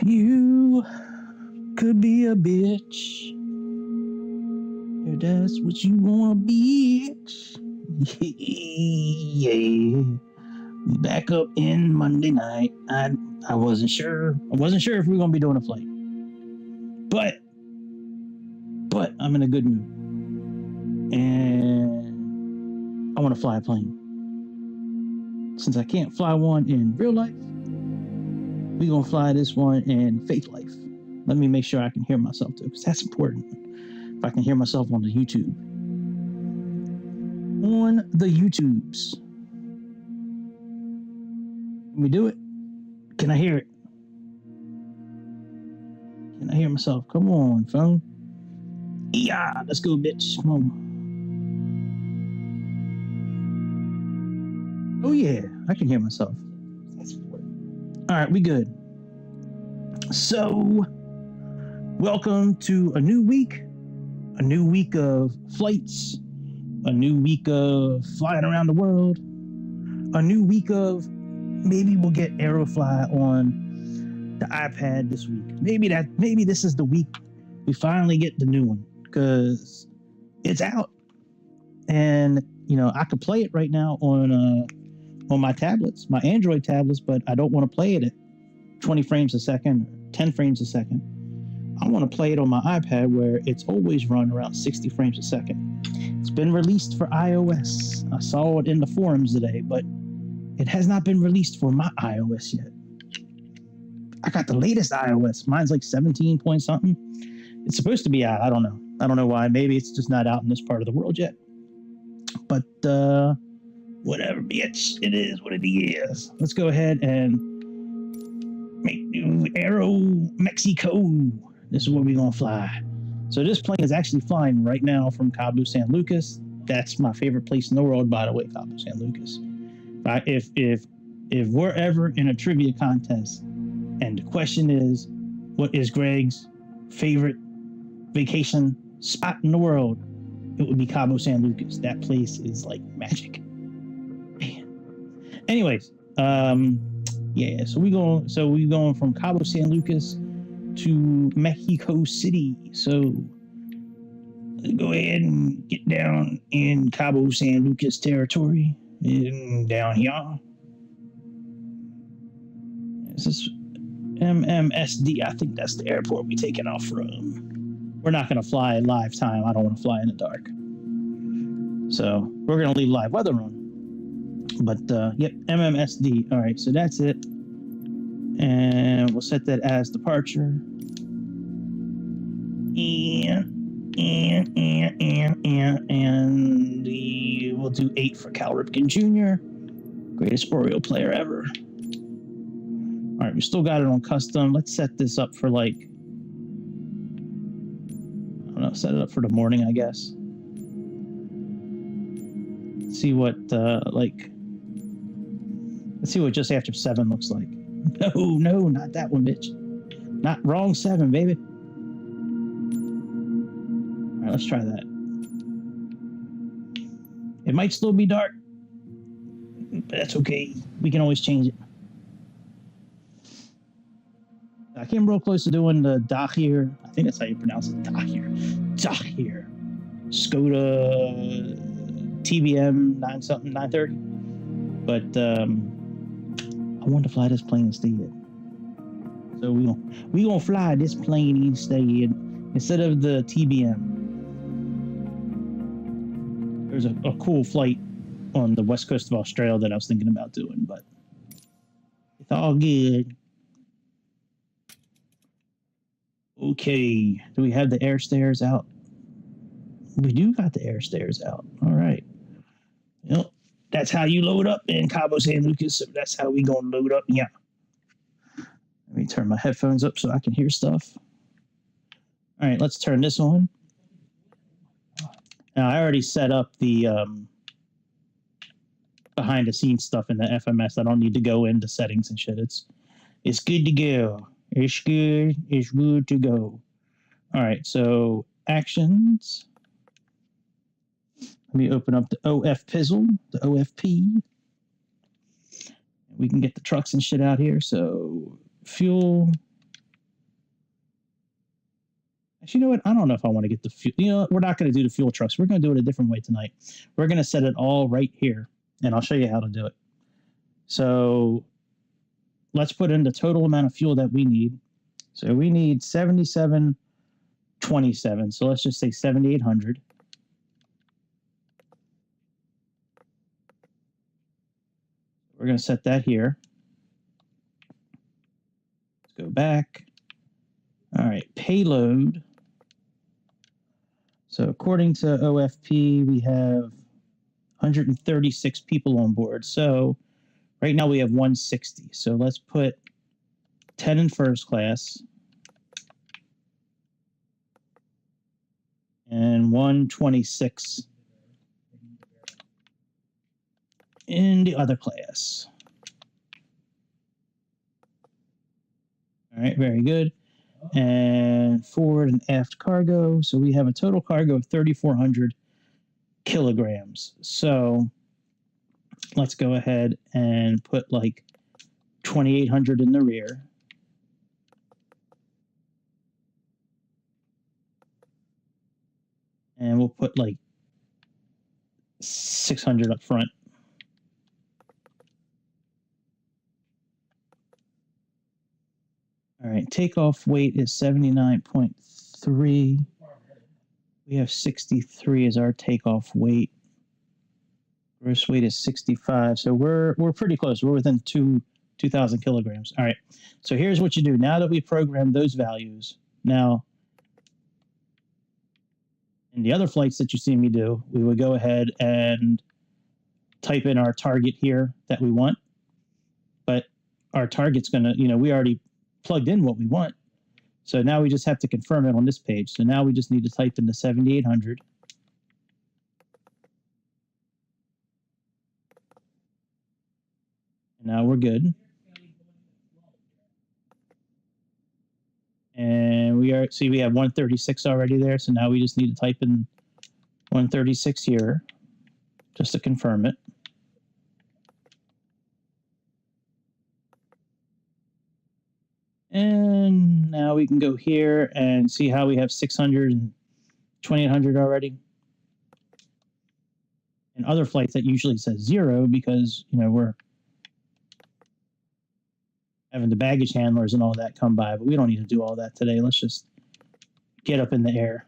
You could be a bitch. If that's what you wanna be. Yeah. We back up in Monday night. I wasn't sure. I wasn't sure if we were gonna be doing a flight. But I'm in a good mood. And I wanna fly a plane. Since I can't fly one in real life, we're gonna fly this one in fake life. Let me make sure I can hear myself too, because that's important. If I can hear myself on the YouTube. On the YouTubes. Can we do it? Can I hear it? Can I hear myself? Come on, phone. Yeah, let's go, bitch. Come on. Oh yeah, I can hear myself. That's important. All right, we good. So, welcome to a new week of flights, a new week of flying around the world, a new week of maybe we'll get Aerofly on the iPad this week. Maybe this is the week we finally get the new one because it's out, and I could play it right now on my tablets, my Android tablets, but I don't want to play it at 20 frames a second, 10 frames a second. I want to play it on my iPad where it's always run around 60 frames a second. It's been released for iOS. I saw it in the forums today, but it has not been released for my iOS yet. I got the latest iOS. Mine's like 17 point something. It's supposed to be out. I don't know. I don't know why. Maybe it's just not out in this part of the world yet. But whatever, bitch. It is what it is. Let's go ahead and make new Aero Mexico. This is where we're going to fly. So this plane is actually flying right now from Cabo San Lucas. That's my favorite place in the world, by the way, Cabo San Lucas. If we're ever in a trivia contest and the question is, what is Greg's favorite vacation spot in the world, it would be Cabo San Lucas. That place is like magic. Man. Anyways, yeah, so we're going from Cabo San Lucas to Mexico City. So let's go ahead and get down in Cabo San Lucas territory. And down here. This is MMSD. I think that's the airport we're taking off from. We're not going to fly live time. I don't want to fly in the dark. So we're going to leave live weather on. But, yep, MMSD. All right, so that's it. And we'll set that as departure. And we'll do 8 for Cal Ripken Jr., greatest Oriole player ever. All right, we still got it on custom. Let's set this up for like, I don't know, set it up for the morning, I guess. Let's see what let's see what just after 7 looks like. No, not that one, bitch. Not wrong 7, baby. All right, let's try that. It might still be dark, but that's okay. We can always change it. I came real close to doing the Dahir. I think that's how you pronounce it. Dahir. Skoda TBM 930. But I wanted to fly this plane instead. So we gonna fly this plane instead of the TBM. There's a cool flight on the west coast of Australia that I was thinking about doing, but it's all good. Okay, do we have the air stairs out? We do got the air stairs out. All right. Yep, that's how you load up in Cabo San Lucas. So that's how we gonna load up. Yeah. Let me turn my headphones up so I can hear stuff. All right, let's turn this on. Now, I already set up the behind the scenes stuff in the FMS. I don't need to go into settings and shit. It's good to go. It's good. It's good to go. All right, so actions. Let me open up the OF Pizzle, the OFP. We can get the trucks and shit out here. So fuel, Actually, you know what? I don't know if I want to get the fuel. You know, we're not going to do the fuel trucks. We're going to do it a different way tonight. We're going to set it all right here, and I'll show you how to do it. So let's put in the total amount of fuel that we need. So we need 7727. So let's just say 7800. We're going to set that here. Let's go back. All right, payload. So according to OFP, we have 136 people on board. So right now we have 160. So let's put 10 in first class and 126 in the other class. All right, very good. And forward and aft cargo. So we have a total cargo of 3,400 kilograms. So let's go ahead and put like 2,800 in the rear. And we'll put like 600 up front. All right, takeoff weight is 79.3. We have 63 as our takeoff weight. Gross weight is 65. So we're pretty close. We're within 2,000 kilograms. All right. So here's what you do. Now that we programmed those values, now in the other flights that you see me do, we would go ahead and type in our target here that we want. But our target's going to, you know, we already plugged in what we want. So now we just have to confirm it on this page. So now we just need to type in the 7,800. And now we're good. And we have 136 already there. So now we just need to type in 136 here just to confirm it. And now we can go here and see how we have 600 and 2,800 already. In other flights, that usually says 0 because, you know, we're having the baggage handlers and all that come by, but we don't need to do all that today. Let's just get up in the air.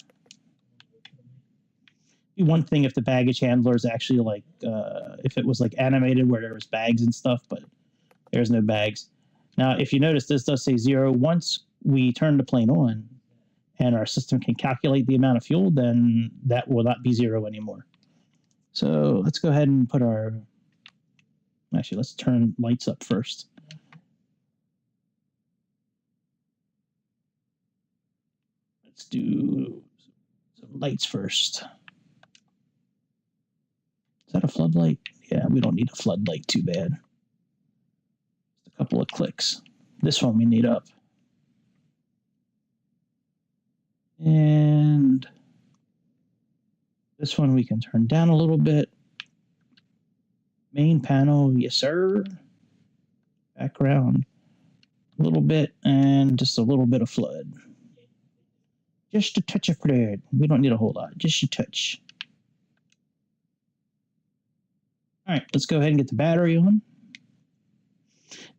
One thing if the baggage handlers actually like, if it was like animated where there was bags and stuff, but there's no bags. Now, if you notice, this does say 0. Once we turn the plane on and our system can calculate the amount of fuel, then that will not be 0 anymore. So let's go ahead and put our, actually, let's turn lights up first. Let's do some lights first. Is that a floodlight? Yeah, we don't need a floodlight, too bad. Just a couple of clicks. This one we need up. And this one we can turn down a little bit. Main panel, yes sir. Background, a little bit, and just a little bit of flood. Just a touch of flood. We don't need a whole lot, just a touch. All right, let's go ahead and get the battery on.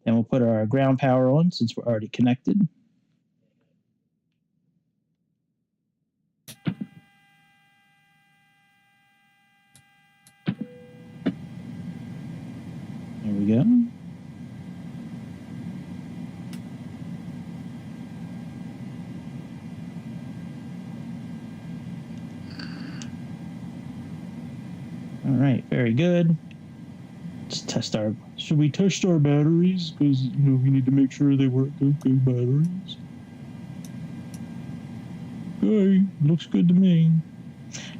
Then we'll put our ground power on since we're already connected. There we go. All right, very good. Let's test our. Should we test our batteries? Because you know we need to make sure they work. Okay, batteries. Okay, looks good to me.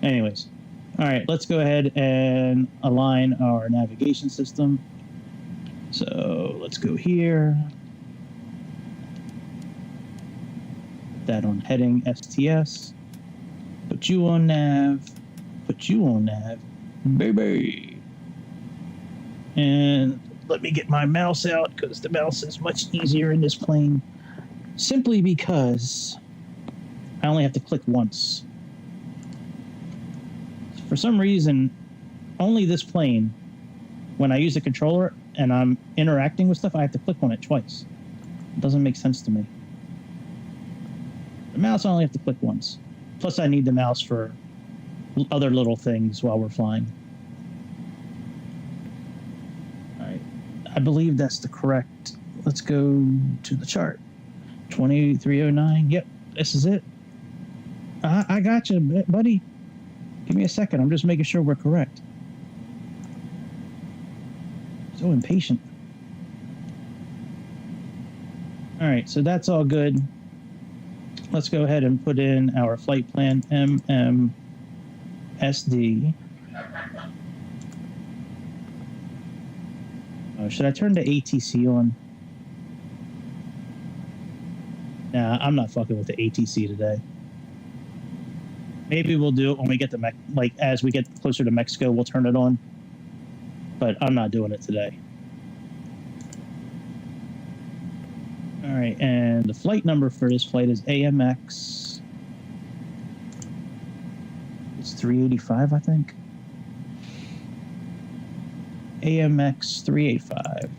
Anyways, all right, let's go ahead and align our navigation system. So let's go here. Put that on heading STS. Put you on nav. Put you on nav. Baby. And let me get my mouse out because the mouse is much easier in this plane. Simply because I only have to click once. For some reason, only this plane, when I use the controller and I'm interacting with stuff, I have to click on it twice. It doesn't make sense to me. The mouse, I only have to click once. Plus, I need the mouse for other little things while we're flying. All right. I believe that's the correct. Let's go to the chart. 2309. Yep, this is it. I got you, buddy. Give me a second. I'm just making sure we're correct. So impatient. All right, so that's all good. Let's go ahead and put in our flight plan, MMSD. Oh, should I turn the ATC on? Nah, I'm not fucking with the ATC today. Maybe we'll do it when we get to as we get closer to Mexico, we'll turn it on. But I'm not doing it today. All right, and the flight number for this flight is AMX. It's 385, I think. AMX385.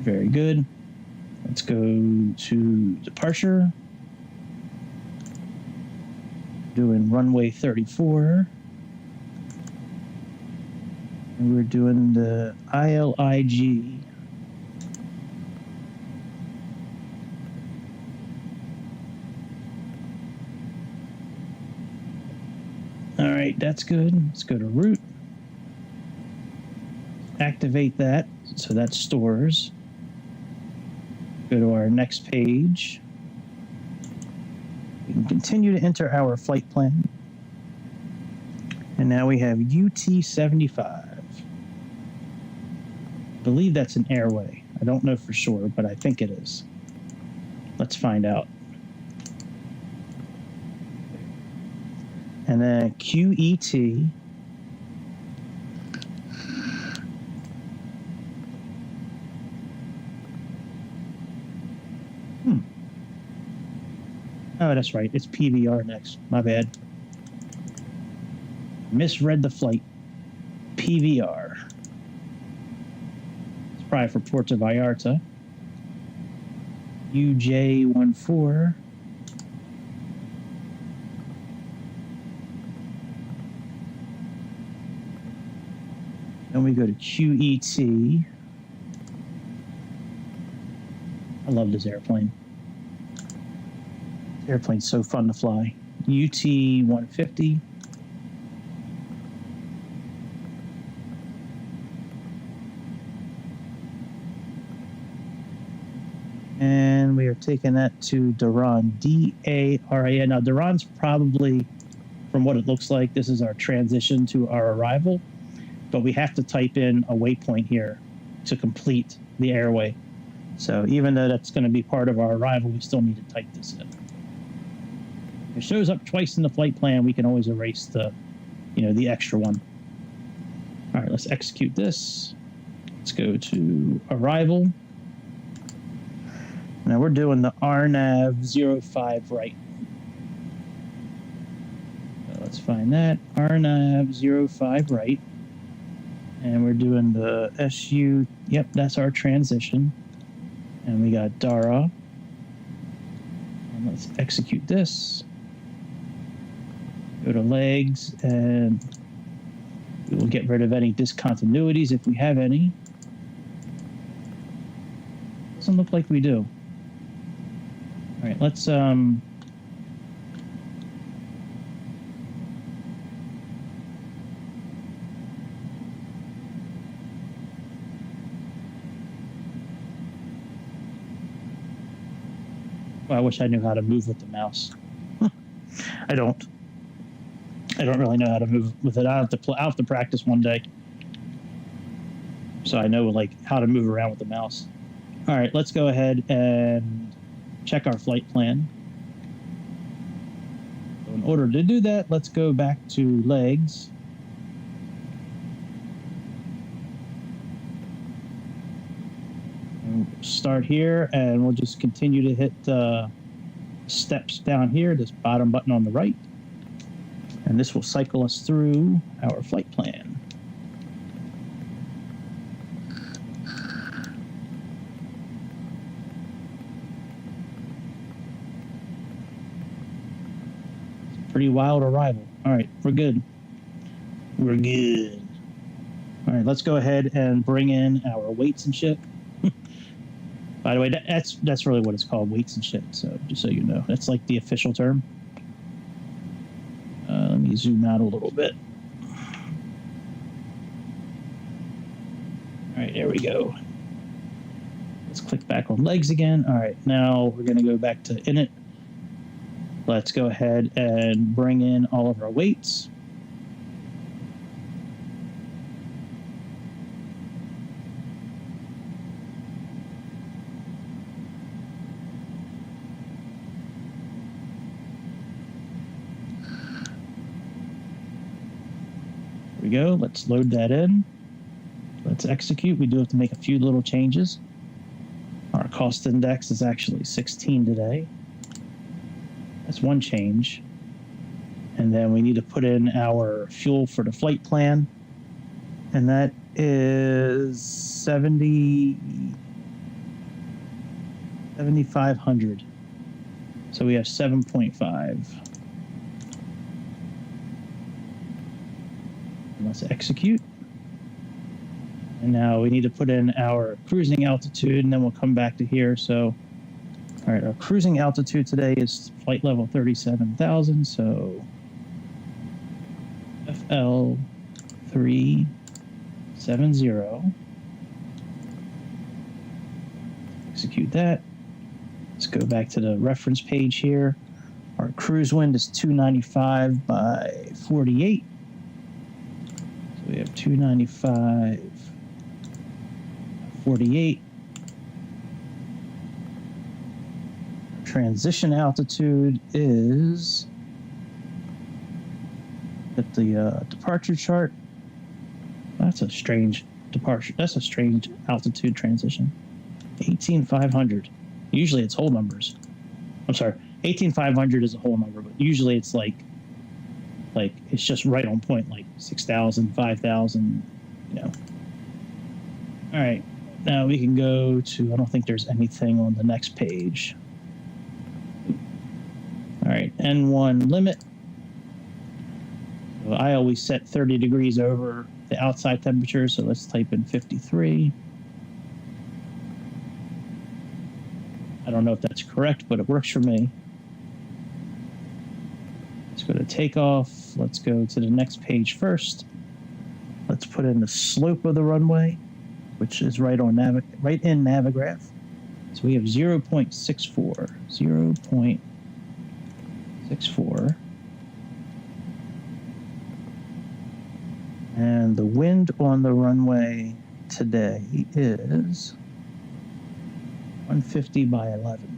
Very good. Let's go to departure. Doing runway 34. And we're doing the ILIG. All right, that's good. Let's go to route. Activate that, so that stores. Go to our next page. We can continue to enter our flight plan. And now we have UT75. I believe that's an airway. I don't know for sure, but I think it is. Let's find out. And then QET. Oh, that's right. It's PVR next. My bad. Misread the flight. PVR. It's probably for Puerto Vallarta. UJ14. Then we go to QET. I love this airplane. This airplane's so fun to fly. UT150. And we are taking that to Daran, D-A-R-A-N. Now, Daran's probably, from what it looks like, this is our transition to our arrival. But we have to type in a waypoint here to complete the airway. So even though that's going to be part of our arrival, we still need to type this in. If it shows up twice in the flight plan, we can always erase the, the extra one. All right, let's execute this. Let's go to arrival. Now we're doing the RNAV 05 right. So let's find that. RNAV 05 right. And we're doing the SU. Yep, that's our transition. And we got Dara. And let's execute this. Go to legs, and we will get rid of any discontinuities if we have any. Doesn't look like we do. All right, let's I wish I knew how to move with the mouse. I don't really know how to move with it. I'll have to practice one day, so I know how to move around with the mouse. All right, let's go ahead and check our flight plan. So in order to do that, let's go back to legs. And And we'll start here, and we'll just continue to hit steps down here, this bottom button on the right. And this will cycle us through our flight plan. Pretty wild arrival. All right, we're good. We're good. All right, let's go ahead and bring in our weights and shit. By the way, that's really what it's called, weights and shit. So just so you know, that's like the official term. Let me zoom out a little bit. All right, there we go. Let's click back on legs again. All right, now we're going to go back to init. Let's go ahead and bring in all of our weights. There we go. Let's load that in. Let's execute. We do have to make a few little changes. Our cost index is actually 16 today. That's one change. And then we need to put in our fuel for the flight plan. And that is 7,500. So we have 7.5. Let's execute. And now we need to put in our cruising altitude, and then we'll come back to here. So all right, our cruising altitude today is flight level 37,000, so FL 370. Execute that. Let's go back to the reference page here. Our cruise wind is 295 by 48. So we have 295, 48. Transition altitude is at the departure chart. That's a strange departure. That's a strange altitude transition. 18,500. Usually it's whole numbers. I'm sorry, 18,500 is a whole number, but usually it's like it's just right on point, like 6,000, 5,000. You know. All right, now we can go to. I don't think there's anything on the next page. All right, N1 limit. So I always set 30 degrees over the outside temperature, so let's type in 53. I don't know if that's correct, but it works for me. Let's go to takeoff. Let's go to the next page first. Let's put in the slope of the runway, which is right in Navigraph. So we have 0.64. 0.64. And the wind on the runway today is 150 by 11.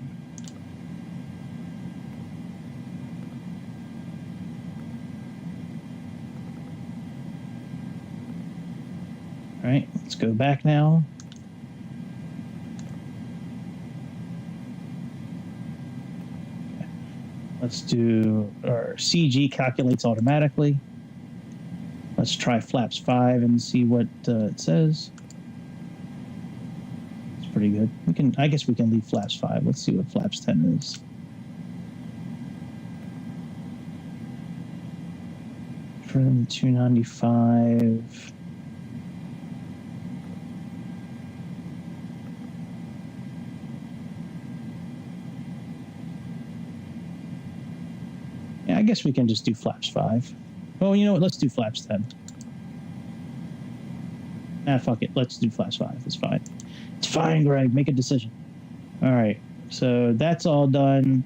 All right, let's go back now. Okay. Let's do our CG calculates automatically. Let's try flaps 5 and see what it says. It's pretty good. I guess we can leave flaps 5. Let's see what flaps 10 is. Trim 295. Yeah, I guess we can just do flaps 5. Oh, you know what? Let's do flaps 10. Ah, fuck it. Let's do flaps 5. It's fine. It's fine, Greg. Make a decision. All right. So that's all done.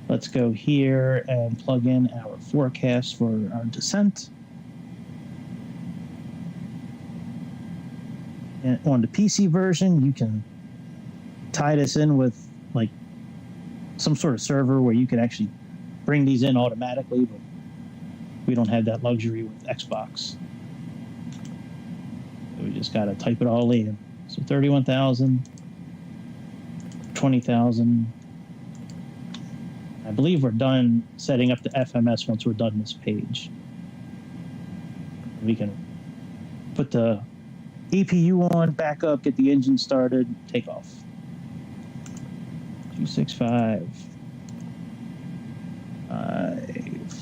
Let's go here and plug in our forecast for our descent. And on the PC version, you can tie this in with like some sort of server where you can actually bring these in automatically, but we don't have that luxury with Xbox. So we just got to type it all in. So 31,000, 20,000. I believe we're done setting up the FMS once we're done this page. We can put the APU on, back up, get the engine started, take off. 265.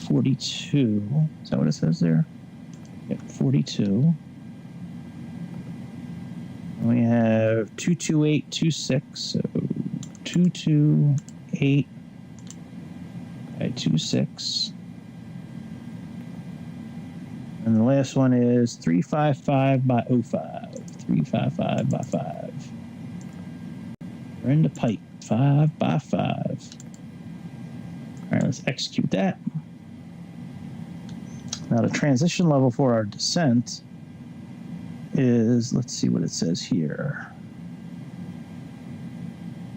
42. Is that what it says there? Yep, 42. And we have 22826. So 228 by 26. And the last one is 355 by 05. 355 by 5. We're in the pipe. 5 by 5. All right, let's execute that. Now the transition level for our descent is, let's see what it says here,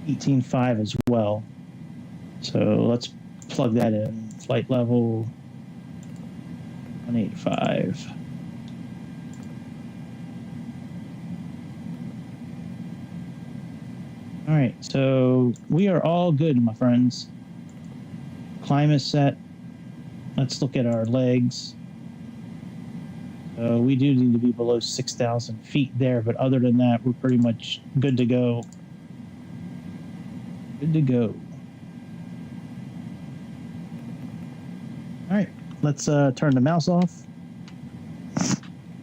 18.5 as well. So let's plug that in. Flight level 185. All right, so we are all good, my friends. Climb is set. Let's look at our legs. We do need to be below 6,000 feet there, but other than that, we're pretty much good to go. Good to go. All right, let's turn the mouse off.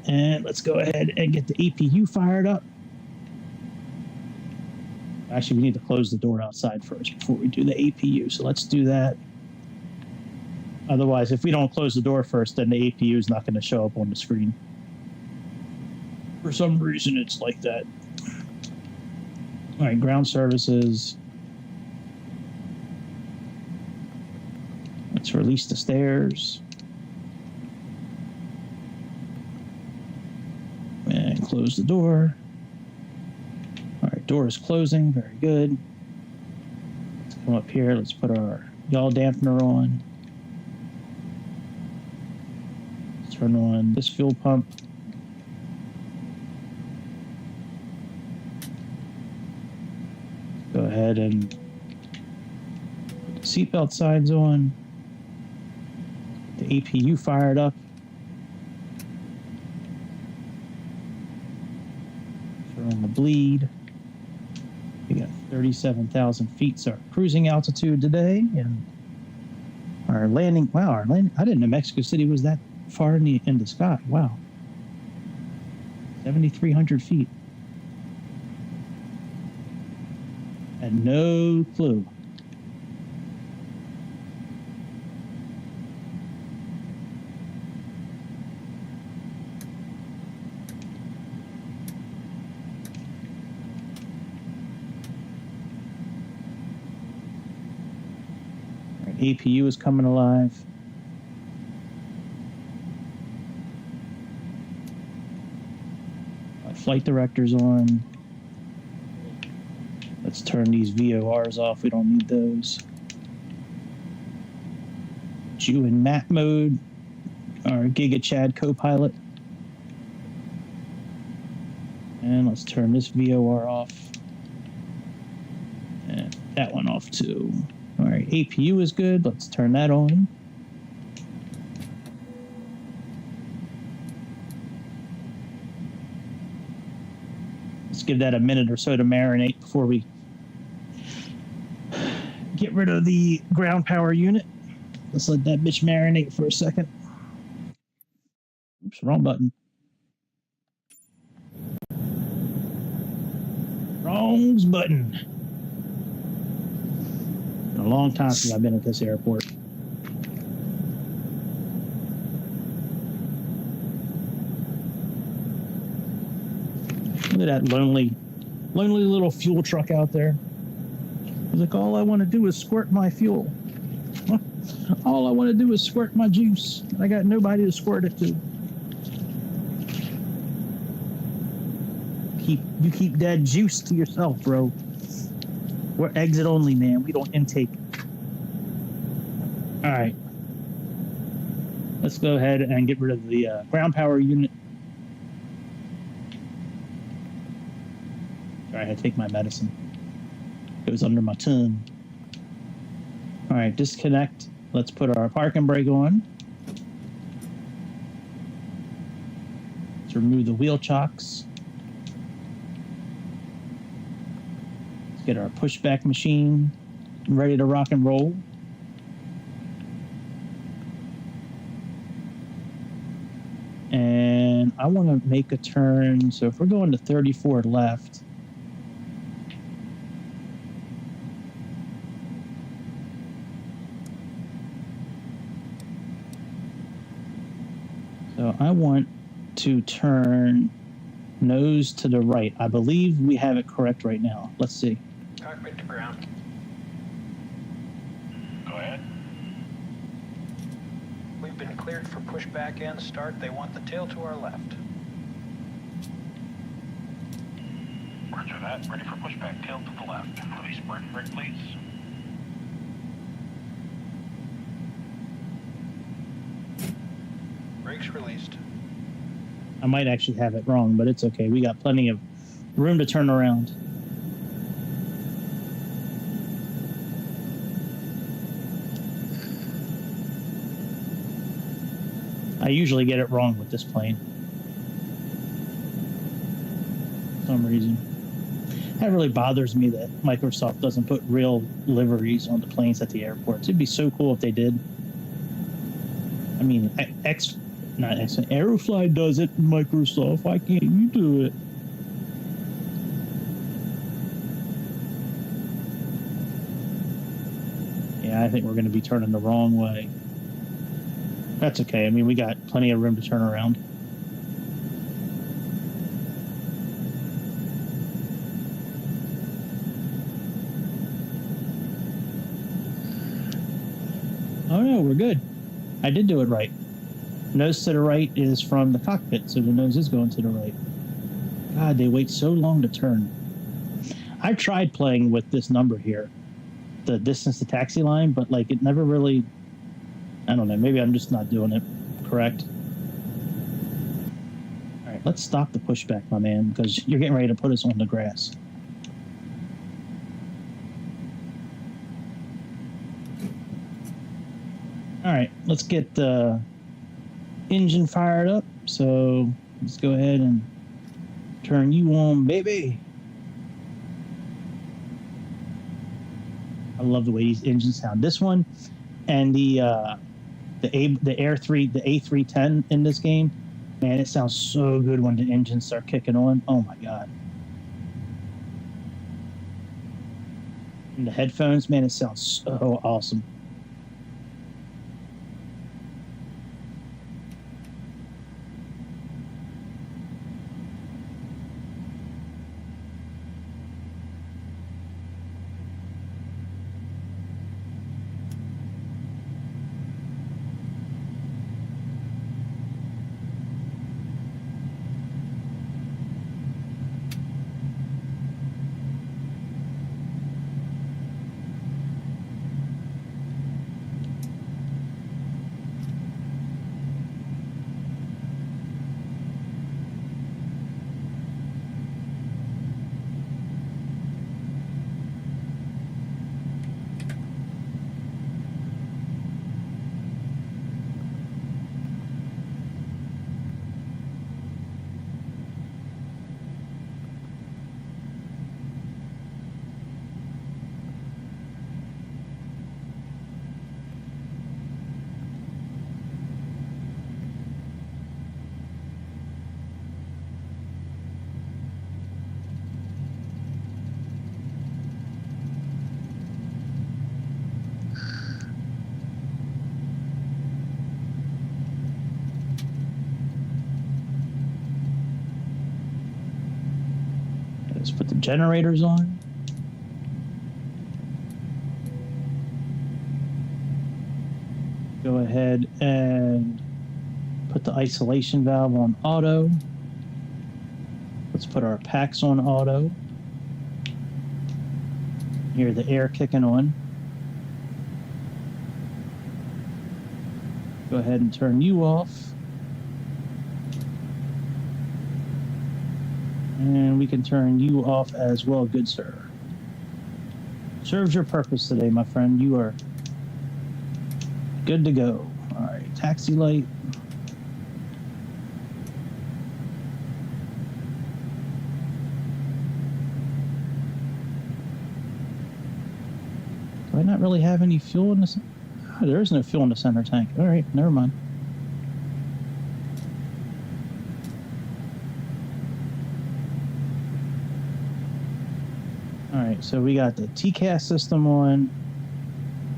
And let's go ahead and get the APU fired up. Actually, we need to close the door outside first before we do the APU, so let's do that. Otherwise, if we don't close the door first, then the APU is not going to show up on the screen. For some reason, it's like that. All right, ground services. Let's release the stairs. And close the door. All right, door is closing. Very good. Let's come up here. Let's put our yaw dampener on. Turn on this fuel pump. Go ahead and put the seatbelt signs on. The APU fired up. Turn on the bleed. We got 37,000 feet. So our cruising altitude today, and our landing. Wow, our landing. I didn't know Mexico City was that far in the sky. Wow. 7,300 feet. Had no clue. Our APU is coming alive. Flight director's on. Let's turn these VORs off. We don't need those. Jew in map mode. Our Giga Chad co-pilot. And let's turn this VOR off. And that one off too. All right, APU is good. Let's turn that on. Let's give that a minute or so to marinate before we get rid of the ground power unit. Let's let that bitch marinate for a second. Oops, wrong button. Wrong button. Been a long time since I've been at this airport. Look at that lonely little fuel truck out there. He's like, all I want to do is squirt my fuel. All I want to do is squirt my juice. I got nobody to squirt it to. You keep that juice to yourself, bro. We're exit only, man. We don't intake. All right. Let's go ahead and get rid of the ground power unit. All right, I take my medicine. Goes under my tongue. All right, disconnect. Let's put our parking brake on. Let's remove the wheel chocks. Let's get our pushback machine ready to rock and roll. And I want to make a turn. So if we're going to 34 left, so I want to turn nose to the right. I believe we have it correct right now. Let's see. Cockpit to ground. Go ahead. We've been cleared for pushback and start. They want the tail to our left. Roger that. Ready for pushback. Tail to the left. Release brake, please. Brakes released. I might actually have it wrong, but it's okay. We got plenty of room to turn around. I usually get it wrong with this plane. For some reason. That really bothers me that Microsoft doesn't put real liveries on the planes at the airports. It'd be so cool if they did. I mean, Aerofly does it, Microsoft. Why can't you do it? Yeah, I think we're going to be turning the wrong way. That's okay. I mean, we got plenty of room to turn around. Oh no, we're good. I did do it right. Nose to the right is from the cockpit, so the nose is going to the right. God, they wait so long to turn. I tried playing with this number here, the distance to taxi line, but like it never really, I don't know, maybe I'm just not doing it correct. All right, let's stop the pushback, my man, because you're getting ready to put us on the grass. All right, let's get the engine fired up. So let's go ahead and turn you on, baby. I love the way these engines sound. This one and the A310 in this game, man, it sounds so good when the engines start kicking on. Oh my god! And the headphones, man, it sounds so awesome. Let's put the generators on. Go ahead and put the isolation valve on auto. Let's put our packs on auto. Hear the air kicking on. Go ahead and turn you off. And we can turn you off as well, good sir. Serves your purpose today, my friend. You are good to go. All right, taxi light. Do I not really have any fuel in this? Oh, there is no fuel in the center tank. All right, never mind. All right, so we got the TCAS system on.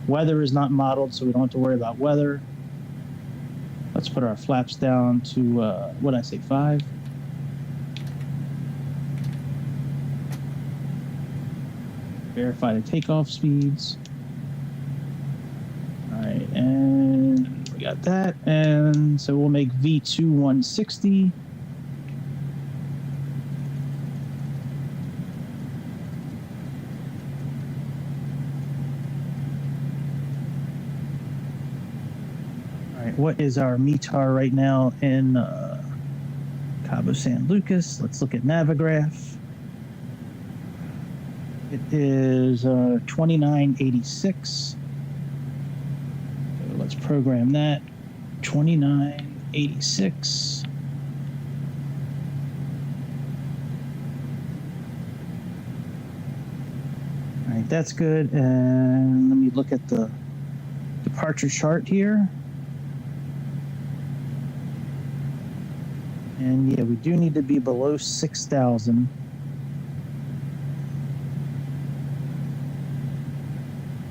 Weather is not modeled, so we don't have to worry about weather. Let's put our flaps down to, what did I say, 5? Verify the takeoff speeds. All right, and we got that. And so we'll make V2 160. What is our METAR right now in Cabo San Lucas? Let's look at Navigraph. It is 2986. So let's program that. 2986. All right, that's good. And let me look at the departure chart here. And yeah, we do need to be below 6,000.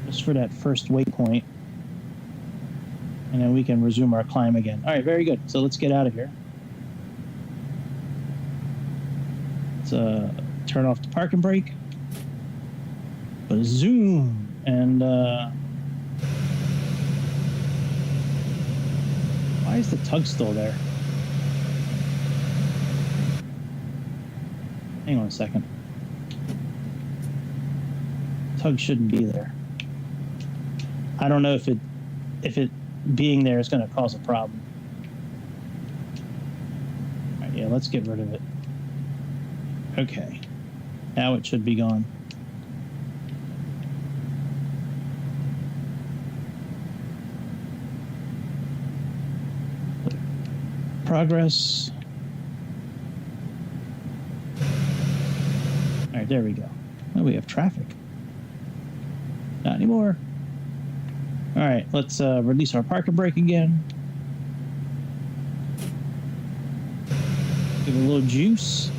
Just for that first waypoint. And then we can resume our climb again. All right, very good. So let's get out of here. Let's turn off the parking brake. Zoom. And why is the tug still there? Hang on a second. Tug shouldn't be there. I don't know if it being there is going to cause a problem. All right, yeah, let's get rid of it. Okay. Now it should be gone. Progress. All right, there we go. Oh, we have traffic. Not anymore. All right, let's release our parking brake again. Give it a little juice.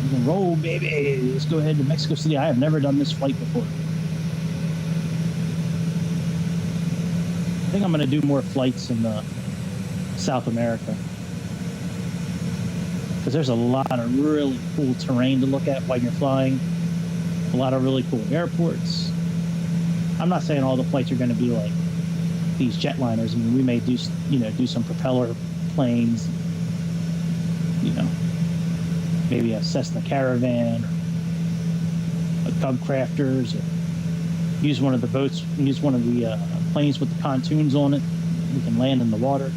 We can roll, baby. Let's go ahead to Mexico City. I have never done this flight before. I think I'm going to do more flights in South America. Because there's a lot of really cool terrain to look at while you're flying. A lot of really cool airports. I'm not saying all the flights are going to be like these jetliners. I mean, we may do some propeller planes. Maybe a Cessna Caravan, or a Cub Crafters, or use one of the boats, use one of the planes with the pontoons on it. We can land in the water.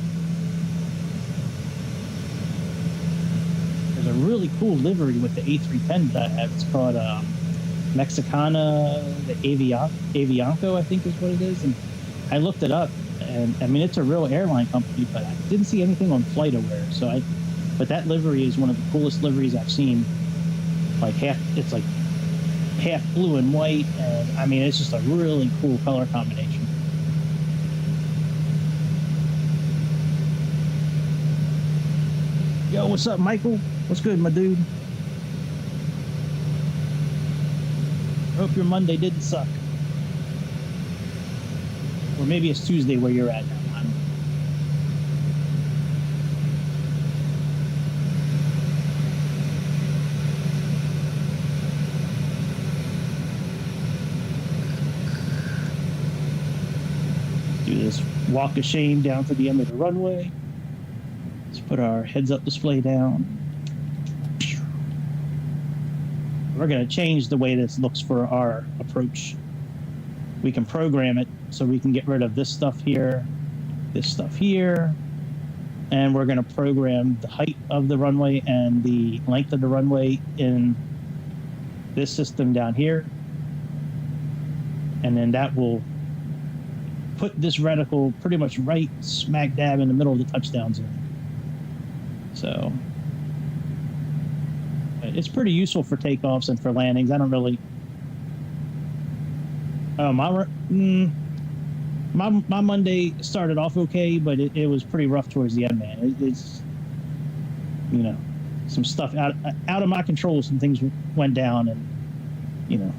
There's a really cool livery with the A310 that I have. It's called Mexicana, the Avianco, I think is what it is. And I looked it up, and I mean, it's a real airline company, but I didn't see anything on FlightAware. But that livery is one of the coolest liveries I've seen. It's like half blue and white, and I mean, it's just a really cool color combination. Yo, what's up, Michael? What's good, my dude? Hope your Monday didn't suck. Or maybe it's Tuesday where you're at now. I don't know. Do this walk of shame down to the end of the runway. Let's put our heads-up display down. We're going to change the way this looks for our approach. We can program it so we can get rid of this stuff here, and we're going to program the height of the runway and the length of the runway in this system down here, and then that will put this reticle pretty much right smack dab in the middle of the touchdown zone. So it's pretty useful for takeoffs and for landings. I don't really. Oh, my Monday started off okay, but it was pretty rough towards the end, man. It's, you know, some stuff out of my control. Some things went down, and you know,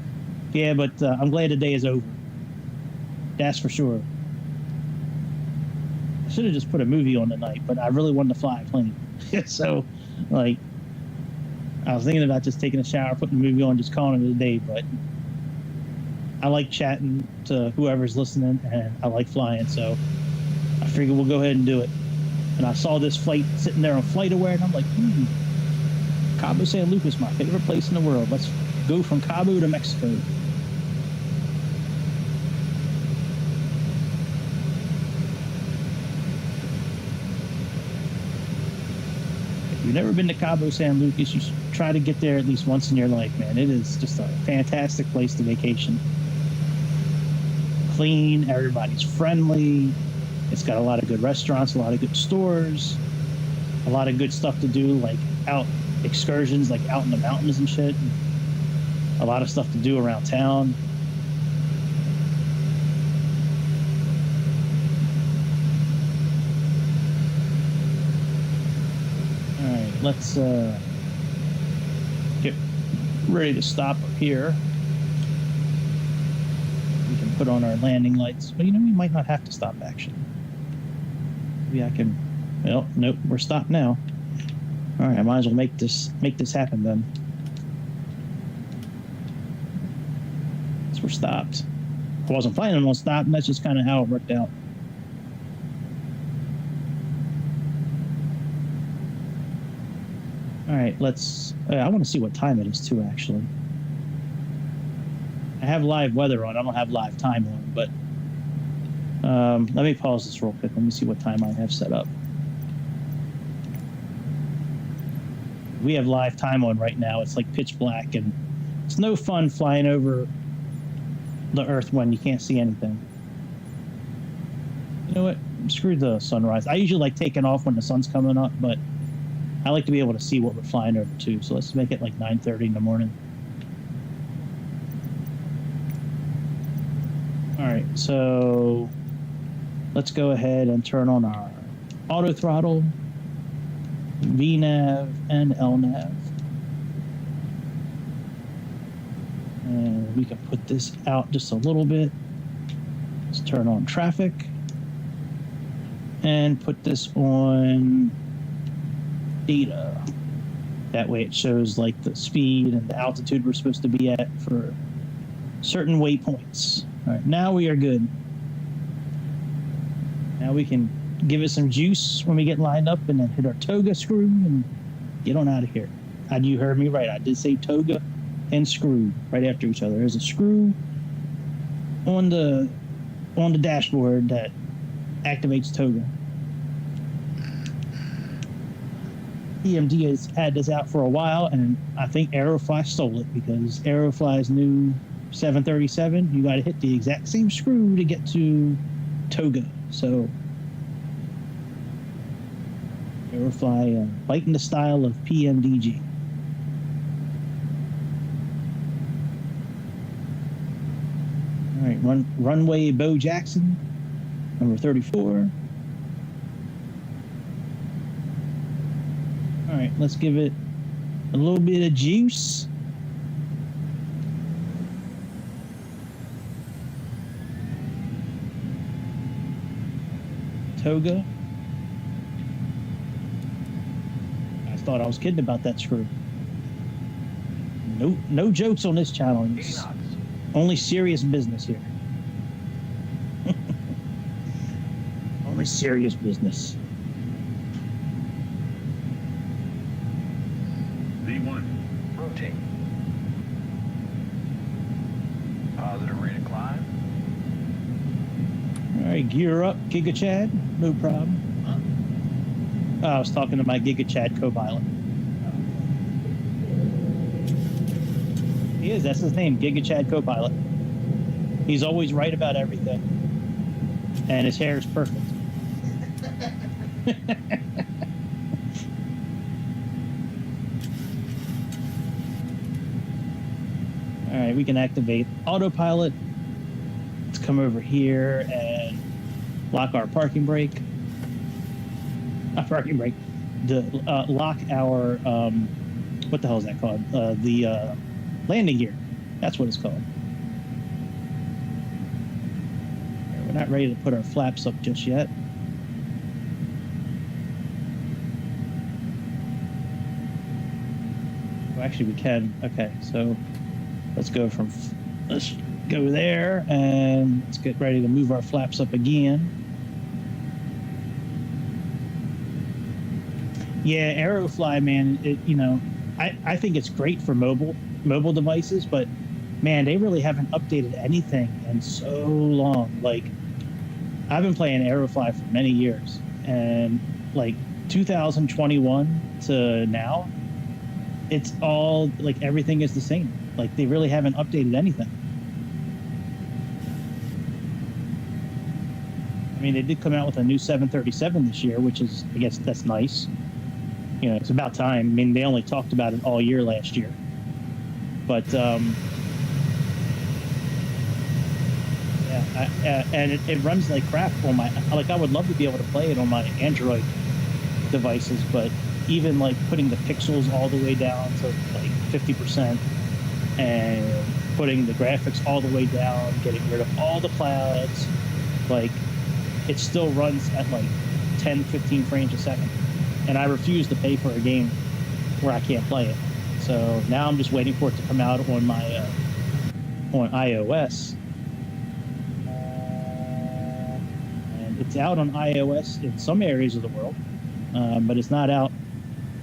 yeah. But I'm glad the day is over. That's for sure. I should have just put a movie on tonight, but I really wanted to fly a plane. So, like, I was thinking about just taking a shower, putting the movie on, just calling it a day. But I like chatting to whoever's listening, and I like flying, so I figured we'll go ahead and do it. And I saw this flight sitting there on FlightAware, and I'm like, Cabo San Lucas, my favorite place in the world. Let's go from Cabo to Mexico. If you've never been to Cabo San Lucas, you should try to get there at least once in your life, man. It is just a fantastic place to vacation. Clean, everybody's friendly. It's got a lot of good restaurants, a lot of good stores, a lot of good stuff to do, like out excursions, like out in the mountains and shit. A lot of stuff to do around town. All right, let's get ready to stop up here. We can put on our landing lights. But, you know, we might not have to stop, actually. Maybe I can... Well, nope, we're stopped now. All right, I might as well make this happen, then. So we're stopped. I wasn't planning on stopping. That's just kind of how it worked out. All right, let's... I want to see what time it is, too, actually. I have live weather on. I don't have live time on, but let me pause this real quick. Let me see what time I have set up. We have live time on right now. It's like pitch black, and it's no fun flying over the Earth when you can't see anything. You know what? Screw the sunrise. I usually like taking off when the sun's coming up, but I like to be able to see what we're flying over too. So let's make it like 9:30 in the morning. All right, so let's go ahead and turn on our auto throttle, VNAV, and LNAV. And we can put this out just a little bit. Let's turn on traffic and put this on data. That way it shows like the speed and the altitude we're supposed to be at for certain waypoints. All right, now we are good. Now we can give it some juice when we get lined up and then hit our toga screw and get on out of here. You heard me right. I did say toga and screw right after each other. There's a screw on the dashboard that activates toga. EMD has had this out for a while, and I think Aerofly stole it because Aerofly's new 737, you got to hit the exact same screw to get to toga. So Aerofly biting the style of PMDG. All right, runway Bo Jackson, number 34. All right, let's give it a little bit of juice. Toga. I thought I was kidding about that screw. No jokes on this channel. It's only serious business here. Only serious business. V1, rotate. Positive rate of climb. All right, gear up, Giga Chad. No problem. I was talking to my Giga Chad co-pilot. He is. That's his name, Giga Chad Copilot. He's always right about everything, and his hair is perfect. All right, we can activate autopilot. Let's come over here and lock our parking brake. Not parking brake. Lock our what the hell is that called? The landing gear. That's what it's called. We're not ready to put our flaps up just yet. Well, actually, we can. Okay, so let's go there, and let's get ready to move our flaps up again. Yeah, Aerofly, man, I think it's great for mobile devices, but man, they really haven't updated anything in so long. Like, I've been playing Aerofly for many years, and like 2021 to now, it's all like everything is the same. Like, they really haven't updated anything. I mean, they did come out with a new 737 this year, which is, I guess that's nice. It's about time. I mean, they only talked about it all year last year. But, and it runs like crap on my, like, I would love to be able to play it on my Android devices, but even like putting the pixels all the way down to like 50% and putting the graphics all the way down, getting rid of all the clouds, like, it still runs at like 10, 15 frames a second. And I refuse to pay for a game where I can't play it. So now I'm just waiting for it to come out on my on iOS. And it's out on iOS in some areas of the world, but it's not out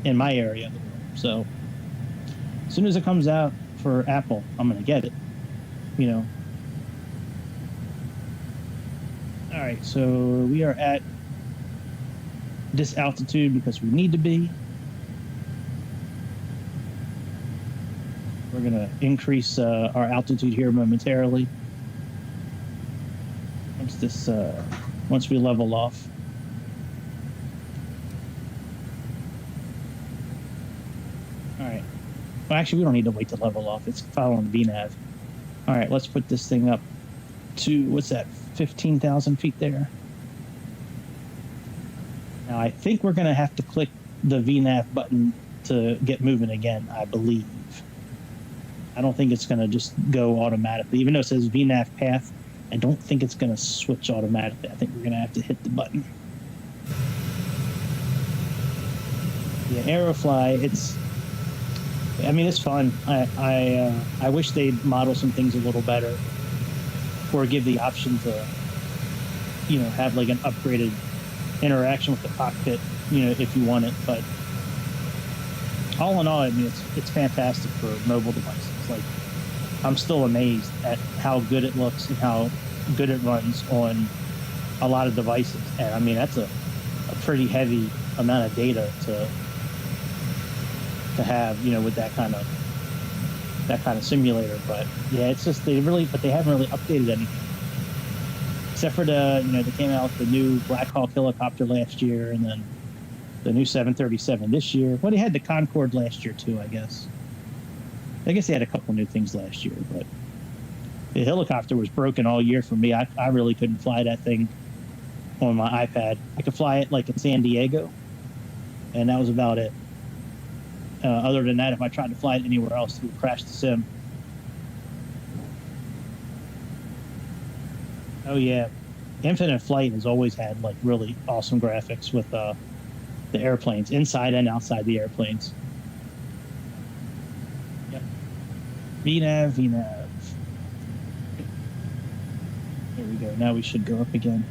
in my area of the world. So as soon as it comes out for Apple, I'm going to get it. All right, so we are at this altitude because we need to be. We're going to increase our altitude here momentarily. Once we level off. All right. Well, actually, we don't need to wait to level off. It's following VNAV. All right, let's put this thing up to, what's that, 15,000 feet there. Now, I think we're going to have to click the VNAV button to get moving again, I believe. I don't think it's going to just go automatically. Even though it says VNAV path, I don't think it's going to switch automatically. I think we're going to have to hit the button. Yeah, Aerofly, it's fun. I wish they'd model some things a little better, or give the option to, have like an upgraded interaction with the cockpit, if you want it. But all in all, I mean, it's fantastic for mobile devices. Like, I'm still amazed at how good it looks and how good it runs on a lot of devices. And I mean, that's a pretty heavy amount of data to have, with that kind of simulator. But yeah, it's just they haven't really updated anything. Except for they came out with the new Black Hawk helicopter last year, and then the new 737 this year. Well, they had the Concorde last year too, I guess. I guess they had a couple new things last year, but the helicopter was broken all year for me. I really couldn't fly that thing on my iPad. I could fly it like in San Diego, and that was about it. Other than that, if I tried to fly it anywhere else, it would crash the sim. Oh yeah, Infinite Flight has always had like really awesome graphics with the airplanes, inside and outside the airplanes. Yep. VNAV. There we go. Now we should go up again.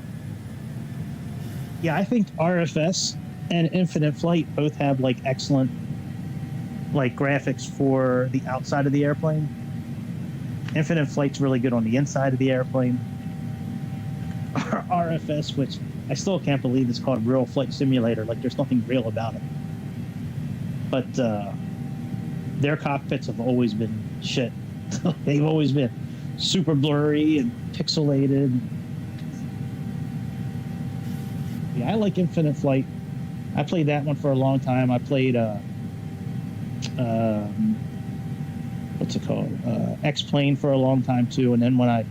Yeah, I think RFS and Infinite Flight both have like excellent like graphics for the outside of the airplane. Infinite Flight's really good on the inside of the airplane. RFS, which I still can't believe it's called Real Flight Simulator. Like, there's nothing real about it. But their cockpits have always been shit. They've always been super blurry and pixelated. Yeah, I like Infinite Flight. I played that one for a long time. I played what's it called? X-Plane for a long time too. And then when I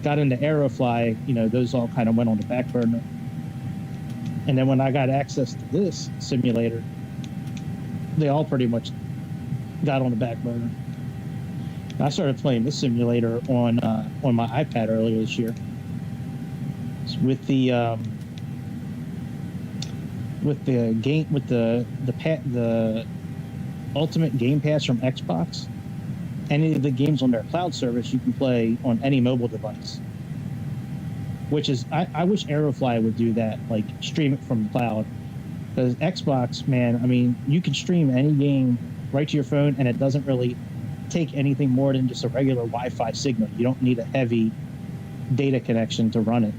got into Aerofly, you know, those all kind of went on the back burner. And then when I got access to this simulator, they all pretty much got on the back burner. I started playing this simulator on my iPad earlier this year. With the Ultimate Game Pass from Xbox, any of the games on their cloud service you can play on any mobile device. Which is, I wish Aerofly would do that, like stream it from the cloud. Because Xbox, man, I mean, you can stream any game right to your phone, and it doesn't really take anything more than just a regular Wi-Fi signal. You don't need a heavy data connection to run it.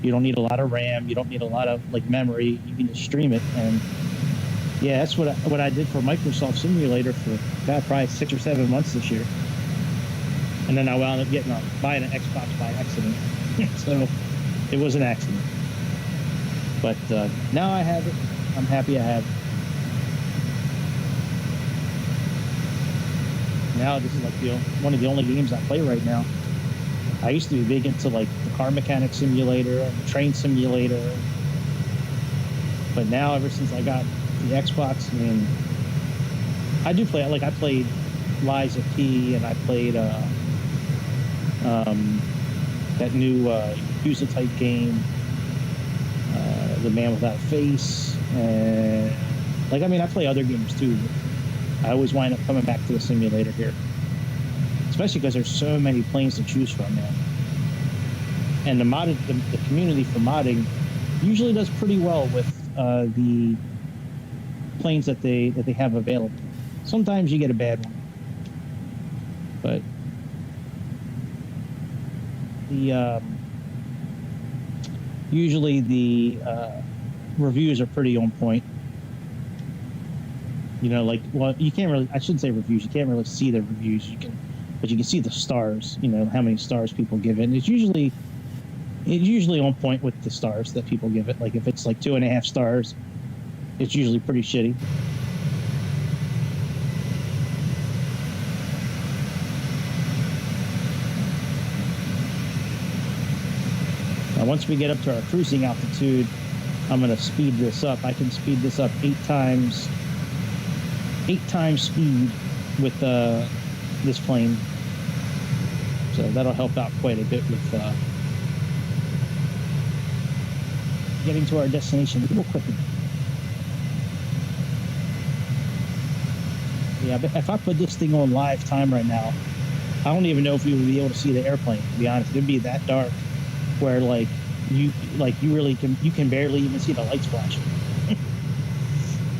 You don't need a lot of RAM. You don't need a lot of like memory. You can just stream it, and yeah, that's what I did for Microsoft Simulator for probably 6 or 7 months this year. And then I wound up buying an Xbox by accident. So it was an accident. But now I have it. I'm happy I have it. Now this is like one of the only games I play right now. I used to be big into like the car mechanic simulator and the train simulator. But now ever since I got the Xbox, I mean, I do play, like I played Lies of P, and I played that new Yakuza type game, The Man Without a Face, and like, I mean, I play other games too. I always wind up coming back to the simulator here, especially because there's so many planes to choose from, man. And the community for modding usually does pretty well with the planes that they have available. Sometimes you get a bad one, but the usually the reviews are pretty on point. You know, like, well, you can't really, I shouldn't say reviews, you can't really see the reviews, but you can see the stars, you know, how many stars people give it. And it's usually on point with the stars that people give it. Like if it's like 2.5 stars, it's usually pretty shitty. Now, once we get up to our cruising altitude, I'm going to speed this up. I can speed this up 8 times speed with this plane. So that'll help out quite a bit with getting to our destination a little quicker. Yeah, but if I put this thing on live time right now, I don't even know if we would be able to see the airplane, to be honest. It'd be that dark where you can barely even see the lights flashing.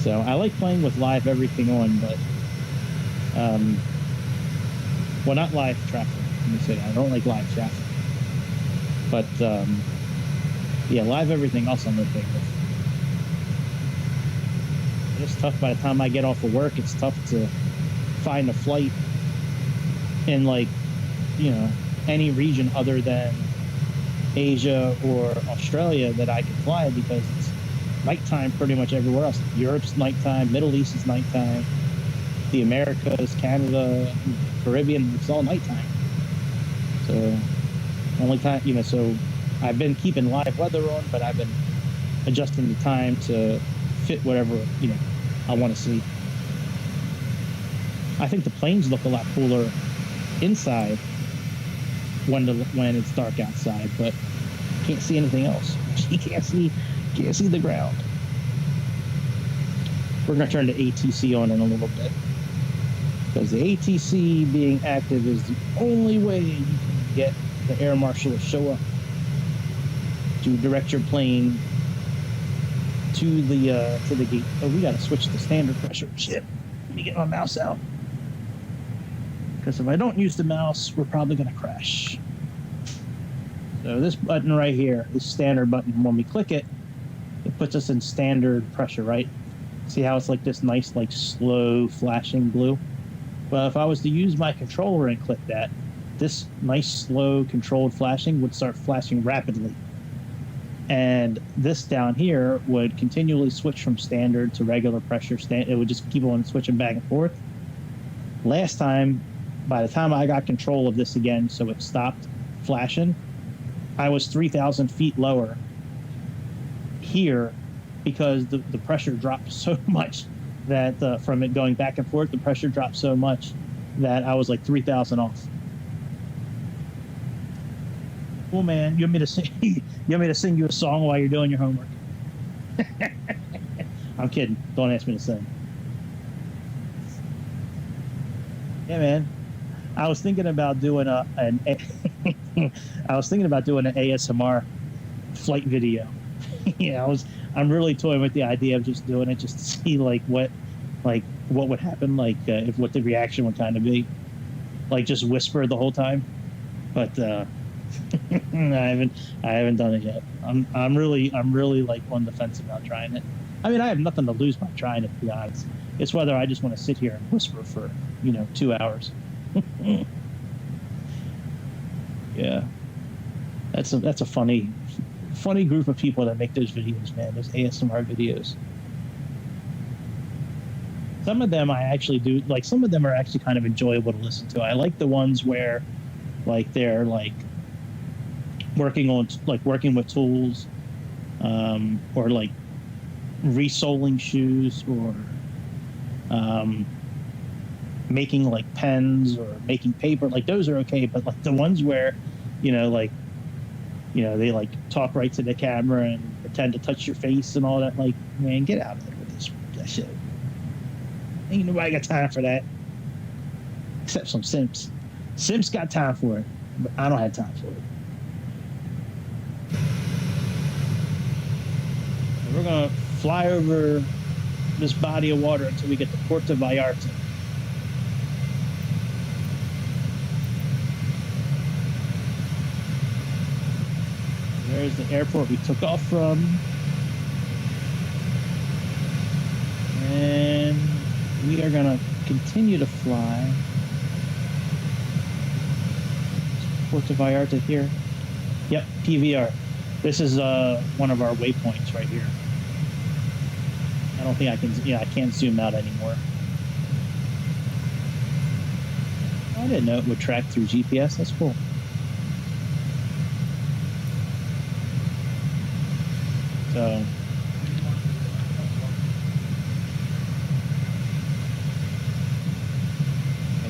So I like playing with live everything on, but well, not live traffic. Let me say that. I don't like live traffic, but yeah, live everything else I'm okay with. It's tough by the time I get off of work. It's tough to find a flight in, like, you know, any region other than Asia or Australia that I can fly, because it's nighttime pretty much everywhere else. Europe's nighttime, Middle East is nighttime, the Americas, Canada, Caribbean, it's all nighttime. So only time, you know, so I've been keeping live weather on, but I've been adjusting the time to fit whatever, you know, I want to see. I think the planes look a lot cooler inside when it's dark outside, but can't see anything else. You can't see the ground. We're going to turn the ATC on in a little bit, because the ATC being active is the only way you can get the air marshal to show up to direct your plane to the gate. Oh, we got to switch to standard pressure. Shit. Let me get my mouse out, because if I don't use the mouse, we're probably going to crash. So this button right here, this standard button, when we click it, it puts us in standard pressure, right? See how it's like this nice, like, slow flashing blue? Well, if I was to use my controller and click that, this nice, slow, controlled flashing would start flashing rapidly. And this down here would continually switch from standard to regular pressure. It would just keep on switching back and forth. Last time, by the time I got control of this again, so it stopped flashing, I was 3,000 feet lower here because the pressure dropped so much that from it going back and forth, the pressure dropped so much that I was like 3,000 off. Well, man, you want me to sing? You want me to sing you a song while you're doing your homework? I'm kidding. Don't ask me to sing. Yeah, man. I was thinking about doing an ASMR flight video. Yeah, I'm really toying with the idea of just doing it just to see what would happen, if what the reaction would kind of be, just whisper the whole time. But I haven't done it yet. I'm really on the fence about trying it. I mean, I have nothing to lose by trying it, to be honest. It's whether I just want to sit here and whisper for 2 hours. Yeah, that's a funny group of people that make those videos, man. Those ASMR videos. Some of them I actually do like. Some of them are actually kind of enjoyable to listen to. I like the ones where, they're working with tools, or resoling shoes, or making pens or making paper. Those are okay, but the ones where they talk right to the camera and pretend to touch your face and all that, man, get out of there with that shit. Ain't nobody got time for that, except some simps. Simps got time for it, but I don't have time for it. And we're gonna fly over this body of water until we get to Puerto Vallarta. There's the airport we took off from. And we are going to continue to fly. Puerto Vallarta here. Yep, PVR. This is one of our waypoints right here. I don't think I can't zoom out anymore. I didn't know it would track through GPS. That's cool. So,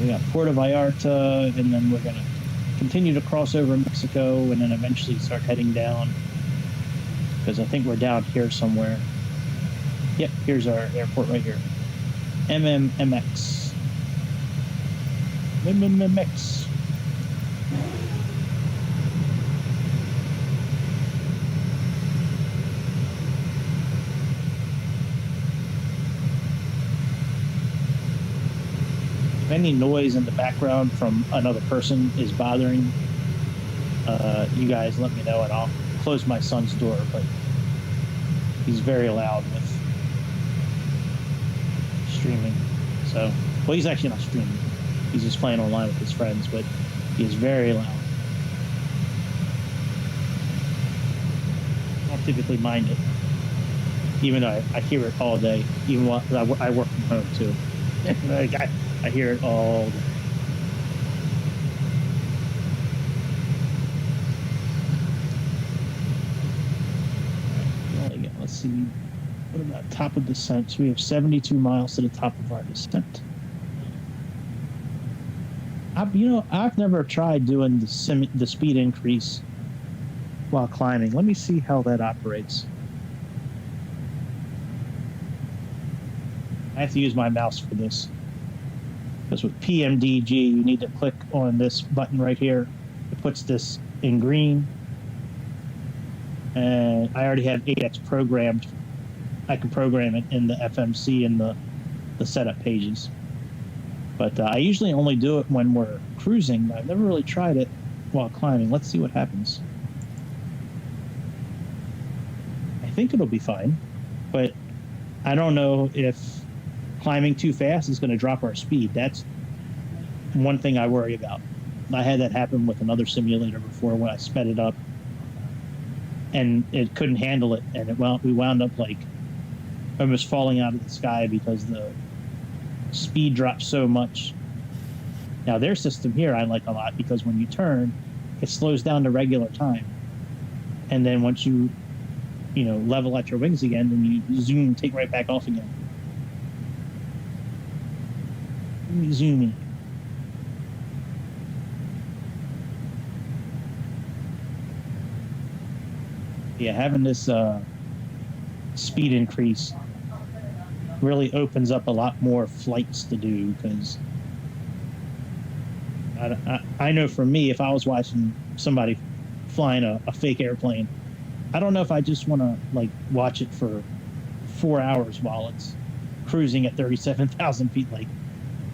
we got Puerto Vallarta, and then we're going to continue to cross over Mexico, and then eventually start heading down, because I think we're down here somewhere. Yep, here's our airport right here. MMX. MMX. If any noise in the background from another person is bothering you guys, let me know, and I'll close my son's door. But he's very loud with streaming. So, well, he's actually not streaming. He's just playing online with his friends, but he is very loud. I don't typically mind it, even though I hear it all day, even while I work from home too. I hear it all day. Let's see. What about top of descent? So we have 72 miles to the top of our descent. I've never tried doing the speed increase while climbing. Let me see how that operates. I have to use my mouse for this. Because with PMDG, you need to click on this button right here. It puts this in green. And I already have AX programmed. I can program it in the FMC and the setup pages. But I usually only do it when we're cruising. I've never really tried it while climbing. Let's see what happens. I think it'll be fine. But I don't know if climbing too fast is going to drop our speed. That's one thing I worry about. I had that happen with another simulator before when I sped it up, and it couldn't handle it, and we wound up like almost falling out of the sky because the speed dropped so much. Now their system here I like a lot because when you turn, it slows down to regular time, and then once you level out your wings again, then you zoom, take right back off again. Zoomy. Yeah, having this speed increase really opens up a lot more flights to do, because I know for me, if I was watching somebody flying a fake airplane, I don't know if I just want to like watch it for 4 hours while it's cruising at 37,000 feet. Like,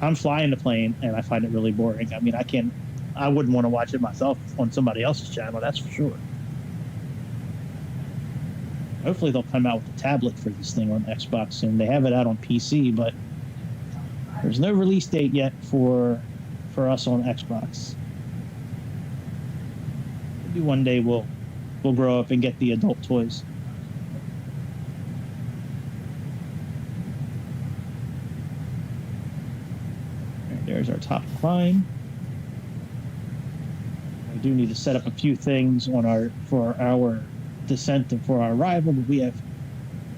I'm flying the plane and I find it really boring. I mean, I wouldn't want to watch it myself on somebody else's channel, that's for sure. Hopefully they'll come out with a tablet for this thing on Xbox soon. They have it out on PC, but there's no release date yet for us on Xbox. Maybe one day we'll grow up and get the adult toys. Right, there's our top climb. We do need to set up a few things for our descent and for our arrival, but we have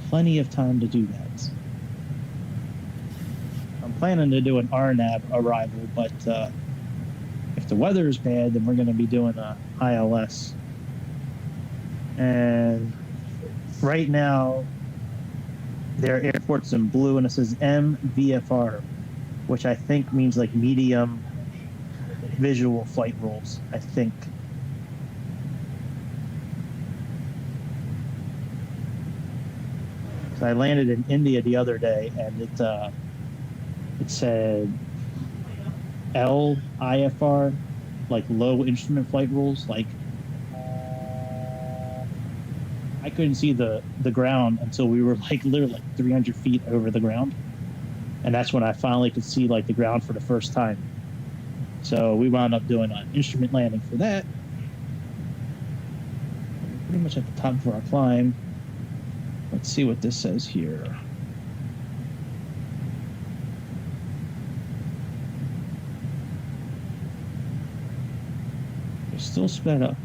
plenty of time to do that. I'm planning to do an RNAV arrival, but if the weather is bad, then we're going to be doing a ILS. And right now, their airport's in blue, and it says MVFR, which I think means like medium visual flight rules, I think. I landed in India the other day, and it said LIFR, like low instrument flight rules. Like, I couldn't see the ground until we were like literally like 300 feet over the ground, and that's when I finally could see like the ground for the first time. So we wound up doing an instrument landing for that. We're pretty much at the top of our climb. Let's see what this says here. We're still sped up.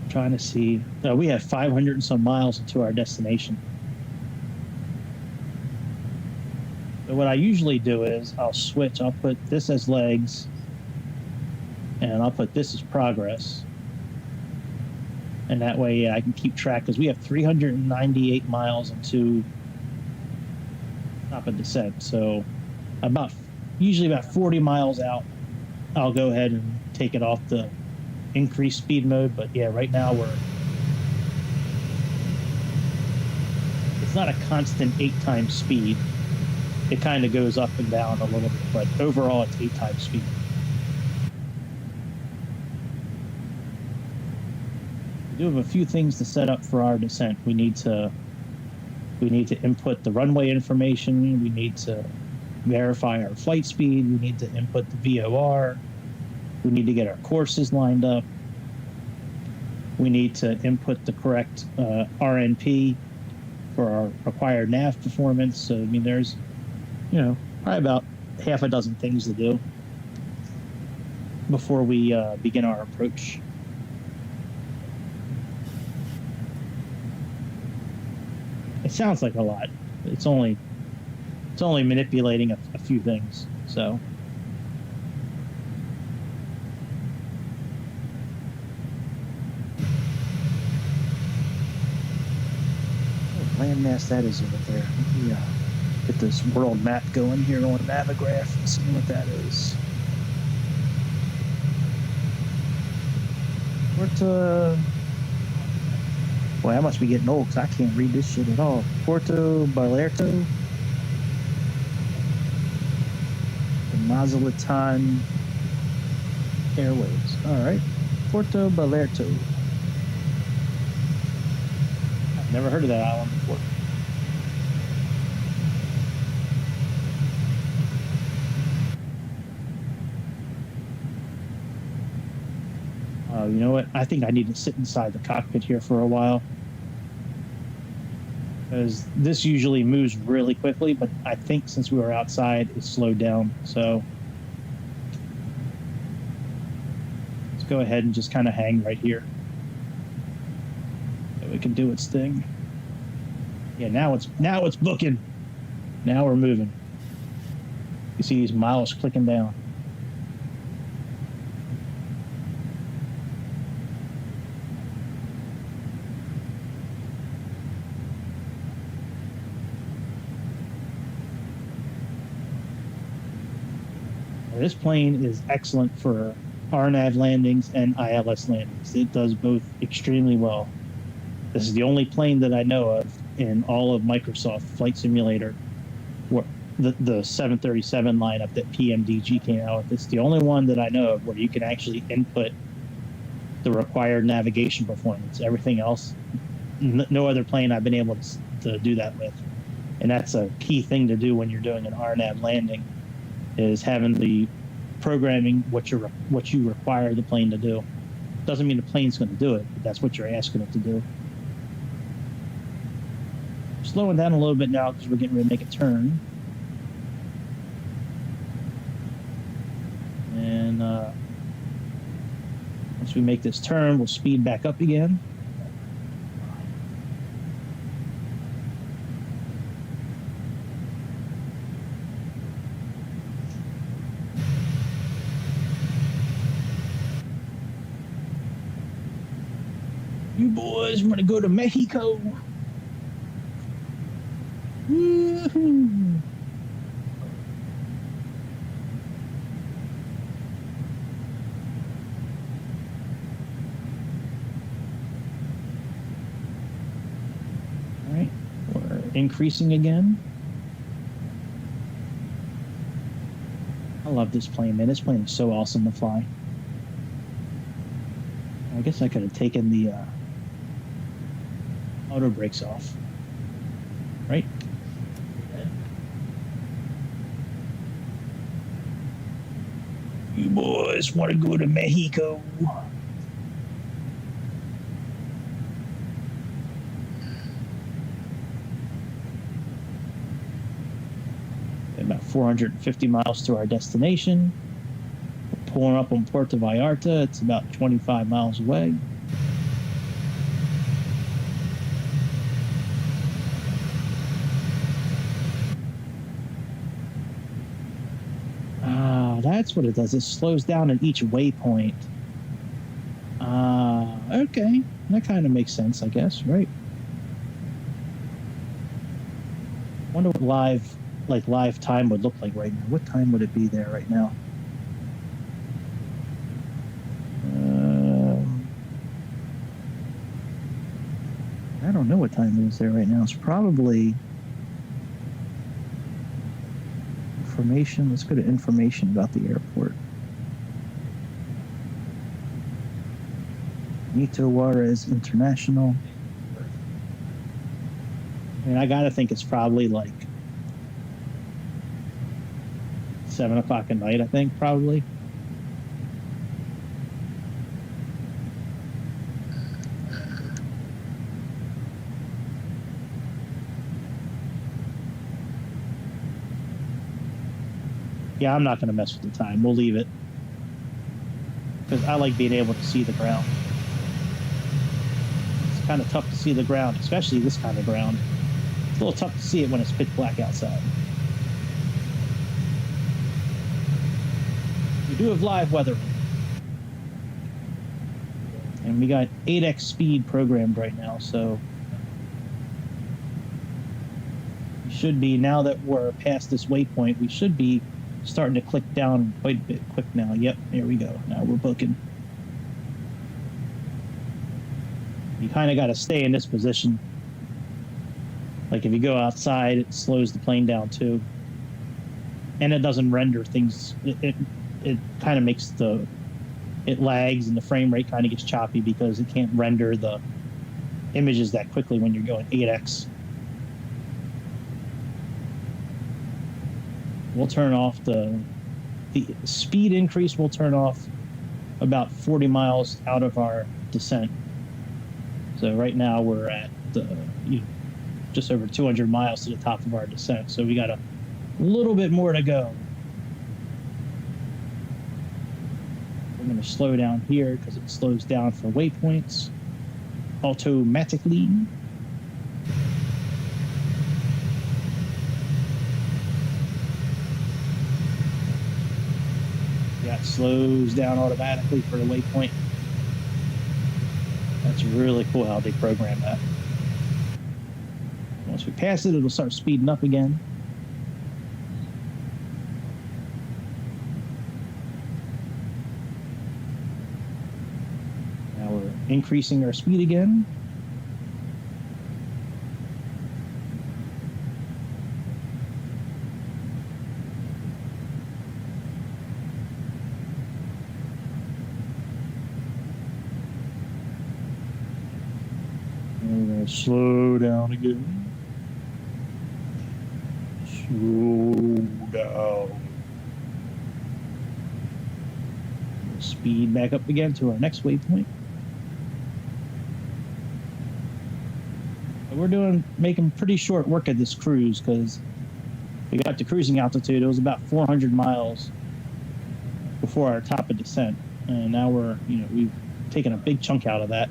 Trying to see. We have 500 and some miles into our destination. So what I usually do is I'll switch. I'll put this as legs, and I'll put this as progress. And that way, I can keep track, because we have 398 miles into top of descent. So usually about 40 miles out, I'll go ahead and take it off the increased speed mode. But yeah, right now it's not a constant 8 times speed. It kind of goes up and down a little bit, but overall it's 8 times speed. We do have a few things to set up for our descent. We need to input the runway information. We need to verify our flight speed. We need to input the VOR. We need to get our courses lined up. We need to input the correct RNP for our required nav performance. So, I mean, there's, probably about half a dozen things to do before we begin our approach. It sounds like a lot. It's only manipulating a few things. So what landmass that is over there? Let me get this world map going here on Navigraph and see what that is. Boy, I must be getting old because I can't read this shit at all. Puerto Vallarta, the Mazatlan Airways. All right, Puerto Vallarta. I've never heard of that island before. You know what? I think I need to sit inside the cockpit here for a while. Because this usually moves really quickly, but I think since we were outside, it slowed down. So let's go ahead and just kind of hang right here. So it can do its thing. Yeah, now it's booking. Now we're moving. You see these miles clicking down. This plane is excellent for RNAV landings and ILS landings. It does both extremely well. This is the only plane that I know of in all of Microsoft Flight Simulator, where the 737 lineup that PMDG came out with. It's the only one that I know of where you can actually input the required navigation performance. Everything else, no other plane I've been able to do that with. And that's a key thing to do when you're doing an RNAV landing, is having the programming what you require the plane to do. Doesn't mean the plane's going to do it, but that's what you're asking it to do. Slowing down a little bit now because we're getting ready to make a turn. And once we make this turn, we'll speed back up again. You boys want to go to Mexico? Woo-hoo. All right, we're increasing again. I love this plane, man. This plane is so awesome to fly. I guess I could have taken the auto brakes off, right? You boys want to go to Mexico? About 450 miles to our destination. We're pulling up on Puerto Vallarta. It's about 25 miles away. That's what it does. It slows down at each waypoint. Okay. That kind of makes sense, I guess, right? I wonder what live time would look like right now. What time would it be there right now? I don't know what time it is there right now. It's probably information. Let's go to information about the airport. Benito Juarez International. I mean, I gotta think it's probably like 7 o'clock at night, I think, probably. Yeah, I'm not going to mess with the time. We'll leave it. Because I like being able to see the ground. It's kind of tough to see the ground, especially this kind of ground. It's a little tough to see it when it's pitch black outside. We do have live weather. And we got 8x speed programmed right now, so we should be, now that we're past this waypoint, we should be starting to click down quite a bit quick now. Yep, there we go. Now we're booking. You kind of got to stay in this position. Like if you go outside, it slows the plane down too. And it doesn't render things. It kind of makes it lags and the frame rate kind of gets choppy because it can't render the images that quickly when you're going 8x. We'll turn off the speed increase. We'll turn off about 40 miles out of our descent. So right now we're at just over 200 miles to the top of our descent. So we got a little bit more to go. We're going to slow down here because it slows down for waypoints automatically. That slows down automatically for the waypoint. That's really cool how they program that. Once we pass it, it'll start speeding up again. Now we're increasing our speed again. And we're going to slow down again. Slow down. We'll speed back up again to our next waypoint. We're making pretty short work of this cruise because we got to cruising altitude. It was about 400 miles before our top of descent, and now we've taken a big chunk out of that.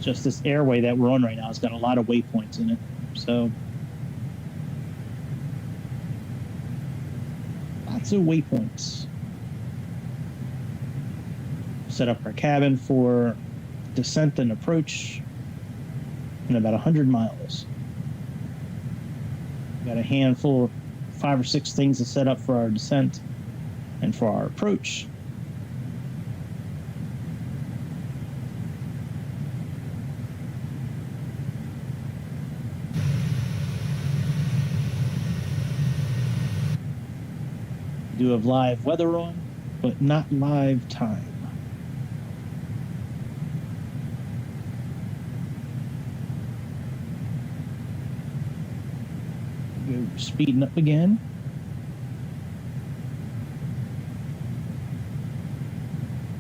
Just this airway that we're on right now has got a lot of waypoints in it. So lots of waypoints. Set up our cabin for descent and approach in about 100 miles. Got a handful of 5 or 6 things to set up for our descent and for our approach. We do have live weather on, but not live time. Go speeding up again.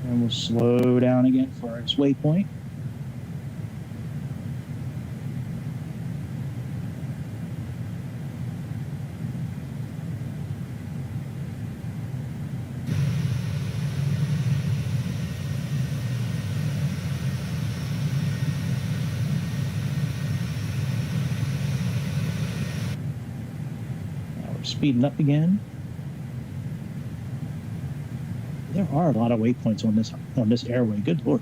And we'll slow down again for our waypoint. Speeding up again. There are a lot of waypoints on this airway. Good Lord.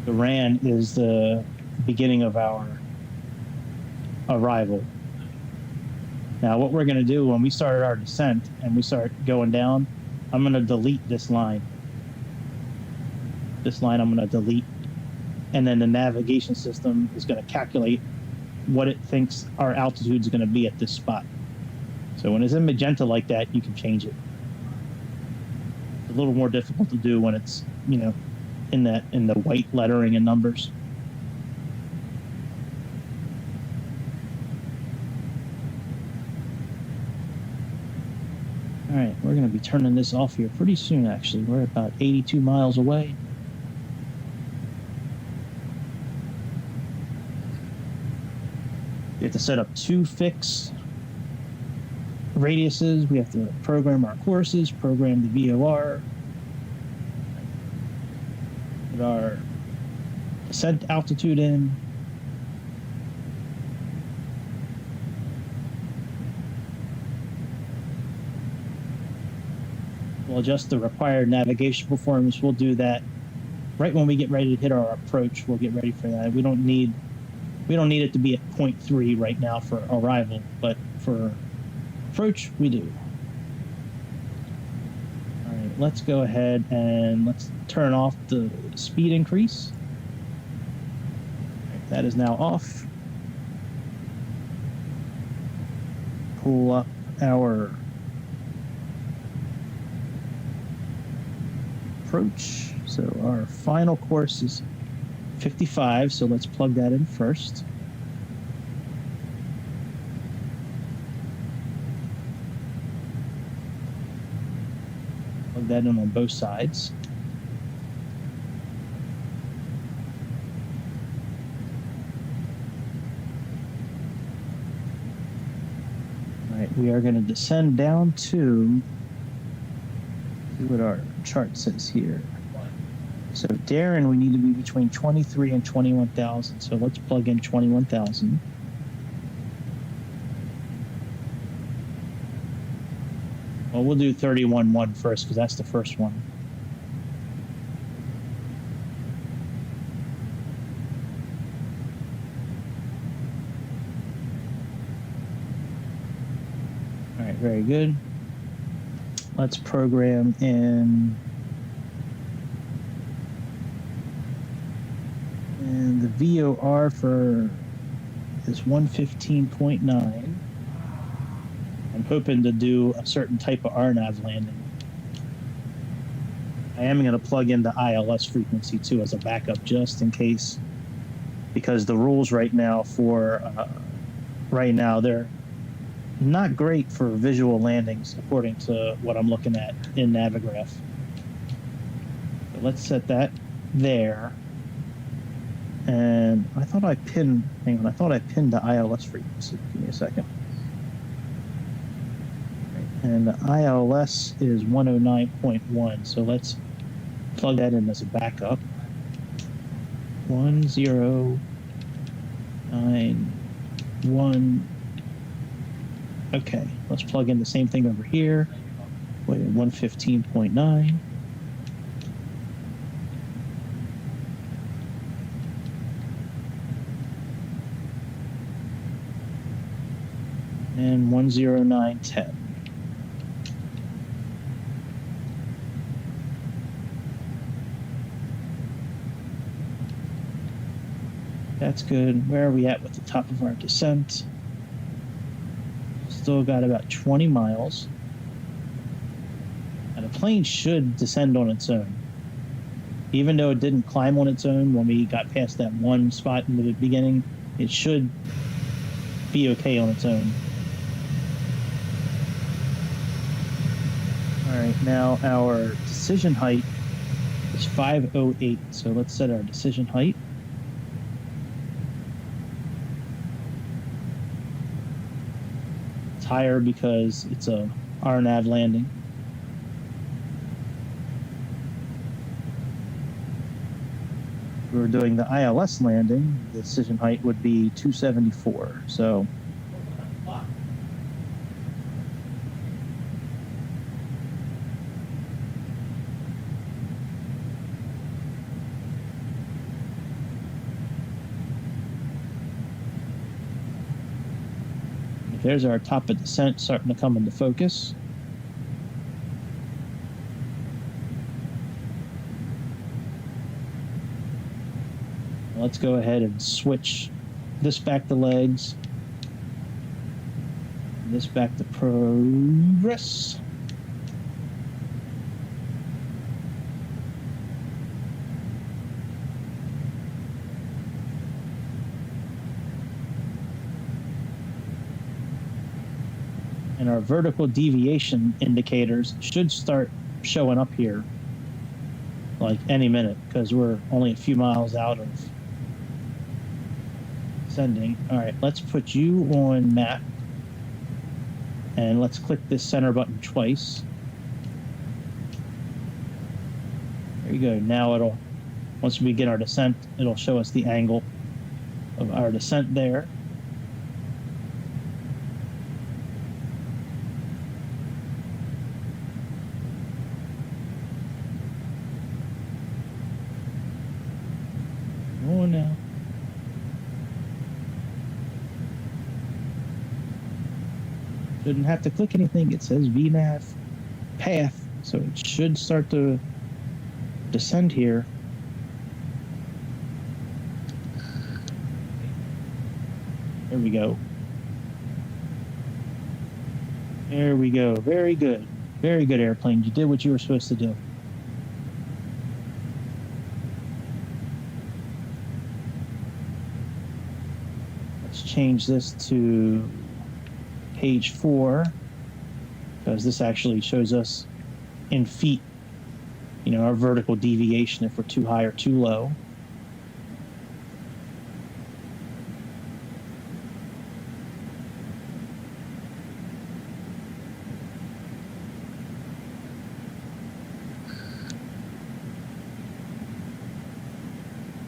The RAN is the beginning of our arrival. Now, what we're going to do when we start our descent and we start going down, I'm going to delete this line. This line I'm going to delete, and then the navigation system is going to calculate what it thinks our altitude is going to be at this spot. So when it's in magenta like that, you can change it. It's a little more difficult to do when it's in the white lettering and numbers. All right, we're going to be turning this off here pretty soon. Actually, we're about 82 miles away. We have to set up 2 fixed radiuses. We have to program our courses, program the VOR, put our descent altitude in. We'll adjust the required navigation performance. We'll do that right when we get ready to hit our approach. We'll get ready for that. We don't need it to be at 0.3 right now for arrival, but for approach, we do. All right, let's go ahead and let's turn off the speed increase. Right, that is now off. Pull up our approach. So our final course is 55, so let's plug that in first. Plug that in on both sides. All right, we are going to descend down to, see what our chart says here. So Darren, we need to be between 23 and 21,000. So let's plug in 21,000. Well, we'll do 31.1 first because that's the first one. All right, very good. Let's program in. And the VOR for is 115.9. I'm hoping to do a certain type of RNAV landing. I am going to plug in the ILS frequency too as a backup just in case, because the rules right now for they're not great for visual landings according to what I'm looking at in Navigraph. So let's set that there. And I thought I pinned the ILS frequency. Give me a second. And the ILS is 109.1, so let's plug that in as a backup. 1091. Okay, let's plug in the same thing over here. Wait, 115.9. And 109.10. That's good. Where are we at with the top of our descent? Still got about 20 miles. And the plane should descend on its own. Even though it didn't climb on its own when we got past that one spot in the beginning, it should be okay on its own. All right, now our decision height is 508. So let's set our decision height. It's higher because it's a RNAV landing. If we were doing the ILS landing, the decision height would be 274. So there's our top of descent starting to come into focus. Let's go ahead and switch this back to legs, this back to progress. And our vertical deviation indicators should start showing up here like any minute because we're only a few miles out of sending. All right, let's put you on map and let's click this center button twice. There you go. Now it'll, once we begin our descent, it'll show us the angle of our descent there. Oh, now. Shouldn't have to click anything. It says VNAV path, so it should start to descend here. There we go. There we go. Very good. Very good, airplane. You did what you were supposed to do. change this to page 4, because this actually shows us in feet, you know, our vertical deviation if we're too high or too low.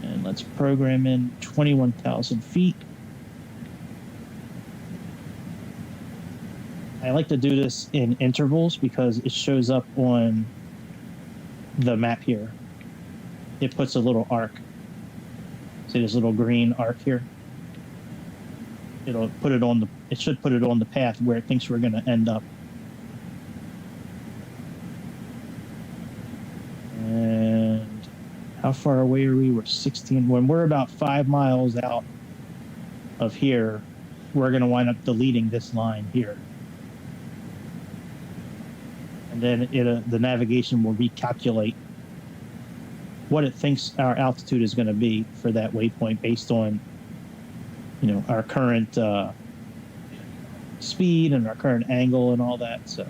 And let's program in 21,000 feet. I like to do this in intervals because it shows up on the map here. It puts a little arc. See this little green arc here? It'll put it on the, it should put it on the path where it thinks we're going to end up. And how far away are we? We're 16. When we're about 5 miles out of here, we're going to wind up deleting this line here. And then the navigation will recalculate what it thinks our altitude is going to be for that waypoint based on, you know, our current speed and our current angle and all that. So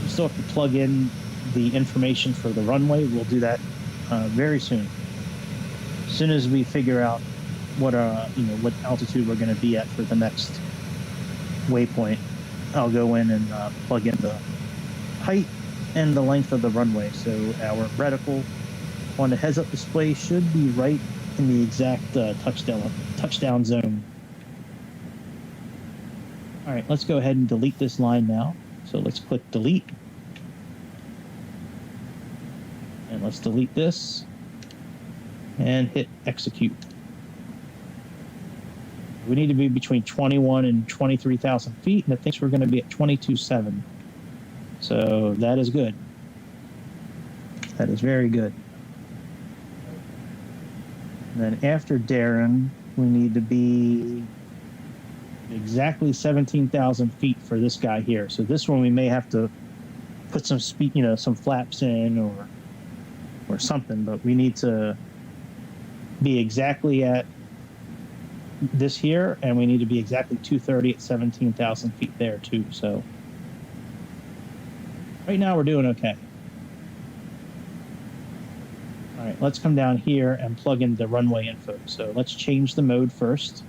we still have to plug in the information for the runway. We'll do that very soon. As soon as we figure out what you know, what altitude we're going to be at for the next waypoint, I'll go in and plug in the height and the length of the runway. So our reticle on the heads-up display should be right in the exact touchdown zone. All right, let's go ahead and delete this line now. So let's click delete. And let's delete this and hit execute. We need to be between 21 and 23,000 feet, and it thinks we're going to be at 22.7. So that is good. That is very good. And then after Darren, we need to be exactly 17,000 feet for this guy here. So this one we may have to put some speed, you know, some flaps in or something, but we need to be exactly at this here, and we need to be exactly 230 at 17,000 feet there too. So right now we're doing okay. All right, let's come down here and plug in the runway info. So let's change the mode first.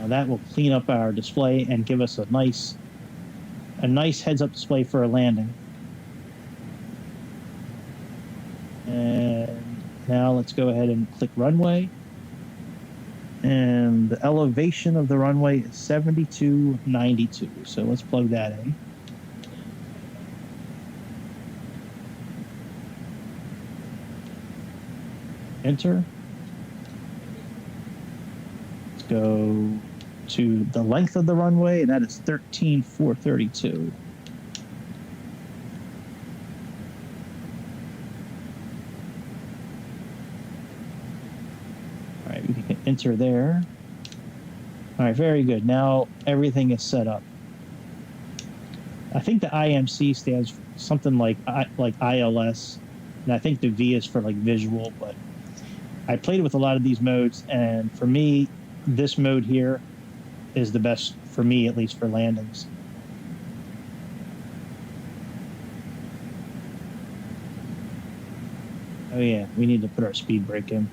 Now that will clean up our display and give us a nice heads-up display for a landing. And now let's go ahead and click runway. And the elevation of the runway is 7292. So let's plug that in. Enter. Let's go to the length of the runway, and that is 13,432. We can enter there. All right, very good. Now everything is set up. I think the IMC stands for something like ILS, and I think the V is for like visual, but I played with a lot of these modes, and for me, this mode here is the best for me, at least for landings. Oh yeah, we need to put our speed brake in.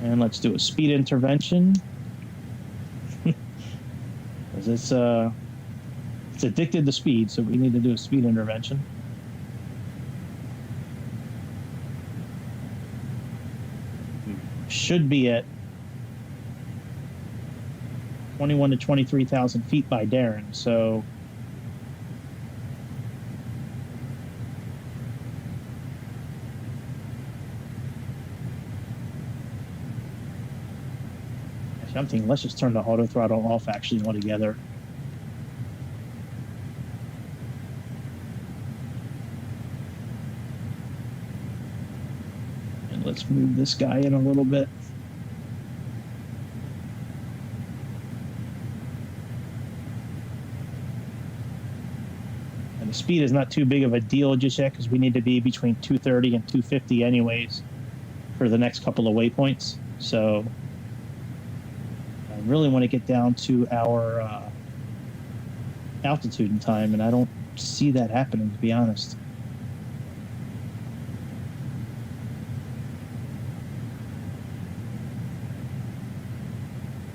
And let's do a speed intervention. It's addicted to speed, so we need to do a speed intervention. Should be at 21 to 23,000 feet by Darren, so I'm thinking let's just turn the auto throttle off actually altogether. Let's move this guy in a little bit. And the speed is not too big of a deal just yet because we need to be between 230 and 250 anyways for the next couple of waypoints. So I really want to get down to our altitude and time, and I don't see that happening, to be honest.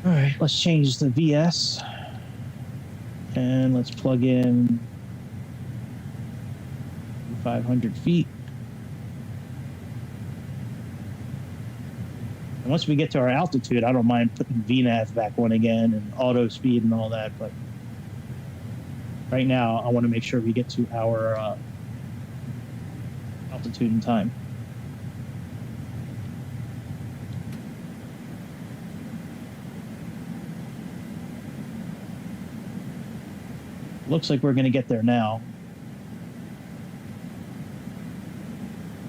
All right, let's change the VS and let's plug in 500 feet. And once we get to our altitude, I don't mind putting VNAV back on again and auto speed and all that, but right now I want to make sure we get to our altitude and time. Looks like we're going to get there now.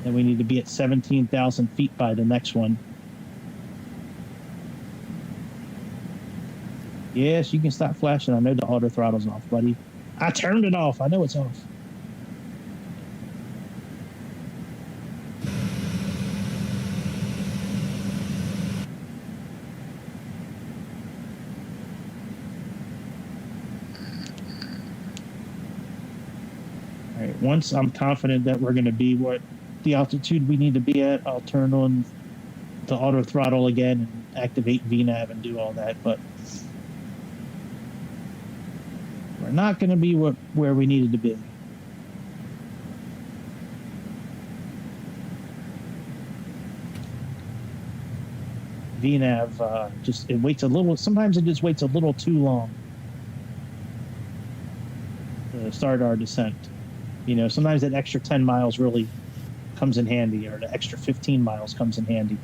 Then we need to be at 17,000 feet by the next one. Yes, you can stop flashing. I know the auto throttle's off, buddy. I turned it off. I know it's off. All right, once I'm confident that we're going to be what the altitude we need to be at, I'll turn on the auto throttle again and activate VNAV and do all that, but we're not going to be where we needed to be. VNAV just, it waits a little, sometimes it just waits a little too long to start our descent. You know, sometimes that extra 10 miles really comes in handy, or the extra 15 miles comes in handy.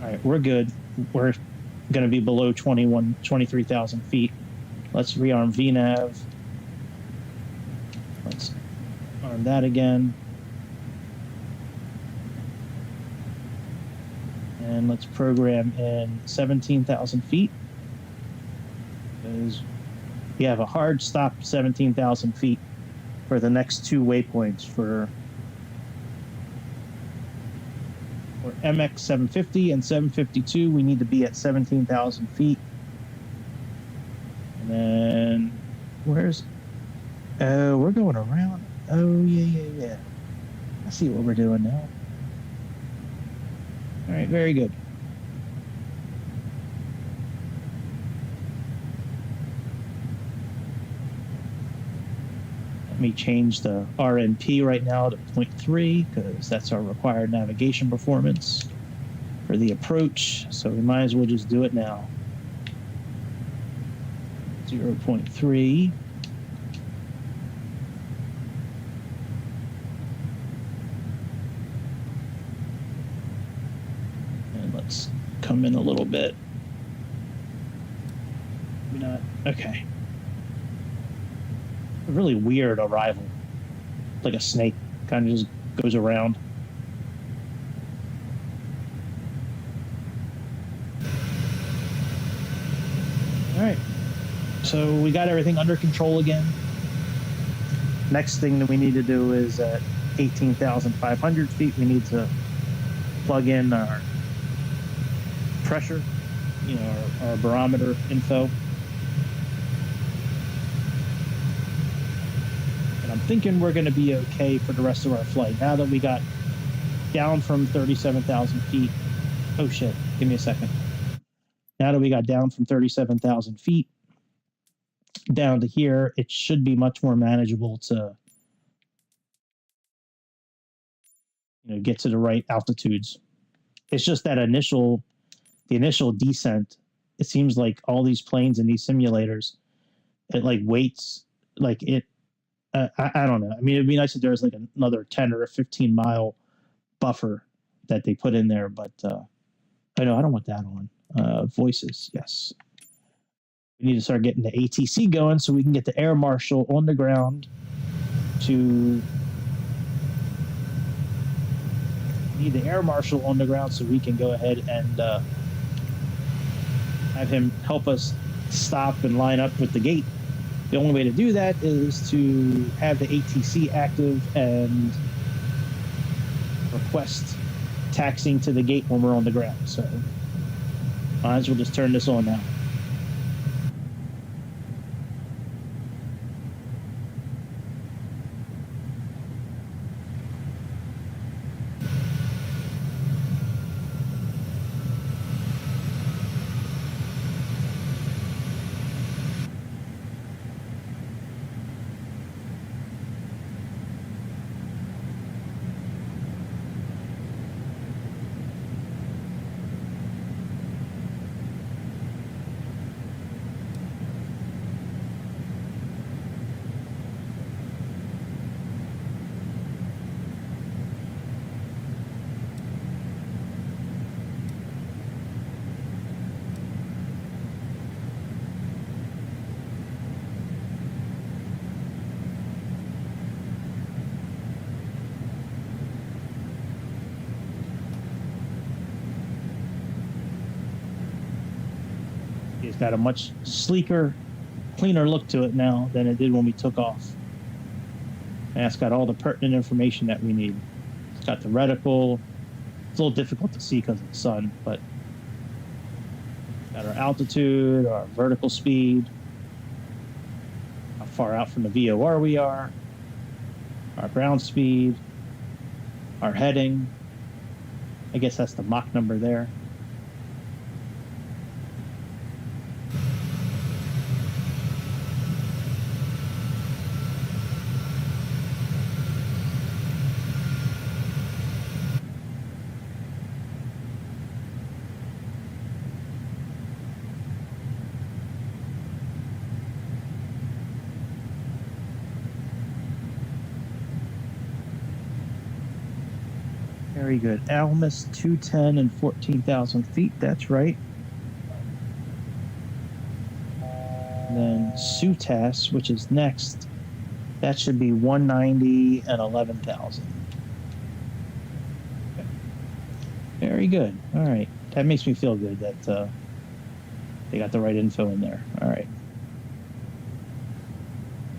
All right, we're good. We're going to be below 23,000 feet. Let's rearm VNAV. Let's arm that again. And let's program in 17,000 feet. Because we have a hard stop 17,000 feet for the next two waypoints for AMX385 and 752. We need to be at 17,000 feet. And then where's, oh, we're going around. Oh, yeah. I see what we're doing now. All right, very good. Let me change the RNP right now to 0.3 because that's our required navigation performance for the approach. So we might as well just do it now. 0.3. And let's come in a little bit. Maybe not. Okay. A really weird arrival. Like a snake. Kind of just goes around. All right. So we got everything under control again. Next thing that we need to do is at 18,500 feet, we need to plug in our pressure, you know, our barometer info. And I'm thinking we're going to be okay for the rest of our flight. Now that we got down from 37,000 feet. Oh shit, give me a second. Now that we got down from 37,000 feet down to here, it should be much more manageable to, you know, get to the right altitudes. It's just that the initial descent, it seems like all these planes and these simulators, it like waits, like it, I don't know. I mean, it'd be nice if there was like another 10 or a 15 mile buffer that they put in there, but I know I don't want that on. Voices, yes. We need to start getting the ATC going so we can get the air marshal on the ground to need the air marshal on the ground so we can go ahead and have him help us stop and line up with the gate. The only way to do that is to have the ATC active and request taxiing to the gate when we're on the ground. So might as well just turn this on now. It's got a much sleeker, cleaner look to it now than it did when we took off. And it's got all the pertinent information that we need. It's got the reticle. It's a little difficult to see because of the sun, but got our altitude, our vertical speed, how far out from the VOR we are, our ground speed, our heading. I guess that's the Mach number there. Very good. Almus 210 and 14,000 feet. That's right. And then Sutas, which is next, that should be 190 and 11,000. Okay. Very good. All right. That makes me feel good that they got the right info in there. All right.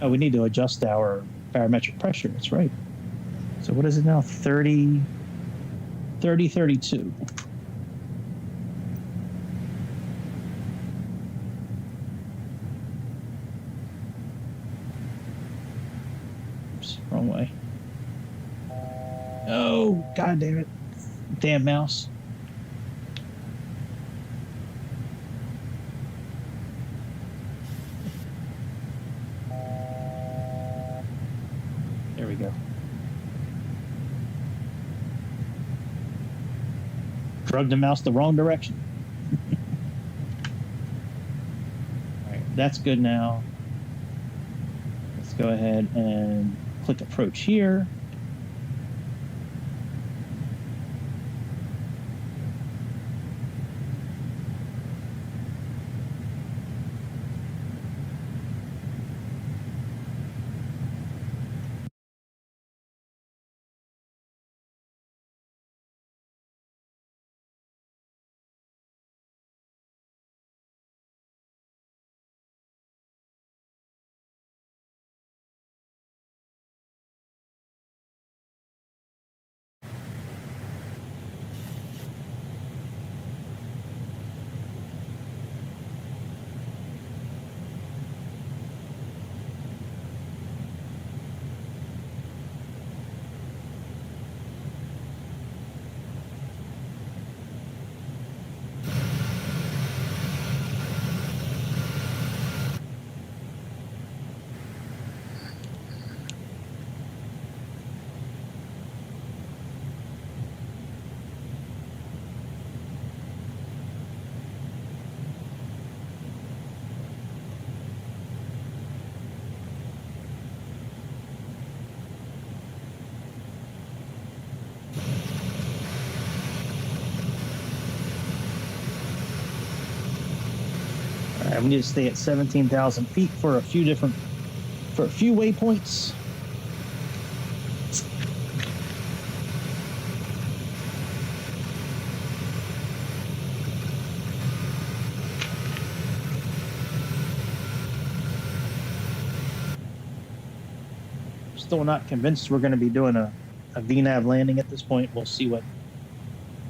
Oh, we need to adjust our barometric pressure. That's right. So what is it now? 3032. Oops, wrong way. Oh, god damn it. Damn mouse. There we go. Drug the mouse the wrong direction. All right, that's good now. Let's go ahead and click approach here. All right, we need to stay at 17,000 feet for a few waypoints. Still not convinced we're going to be doing a VNAV landing at this point. We'll see what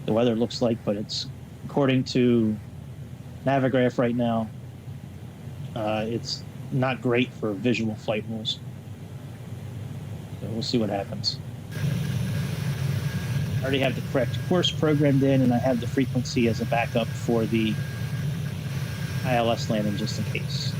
the weather looks like, but it's, according to Navigraph right now, it's not great for visual flight rules. So we'll see what happens. I already have the correct course programmed in, and I have the frequency as a backup for the ILS landing just in case.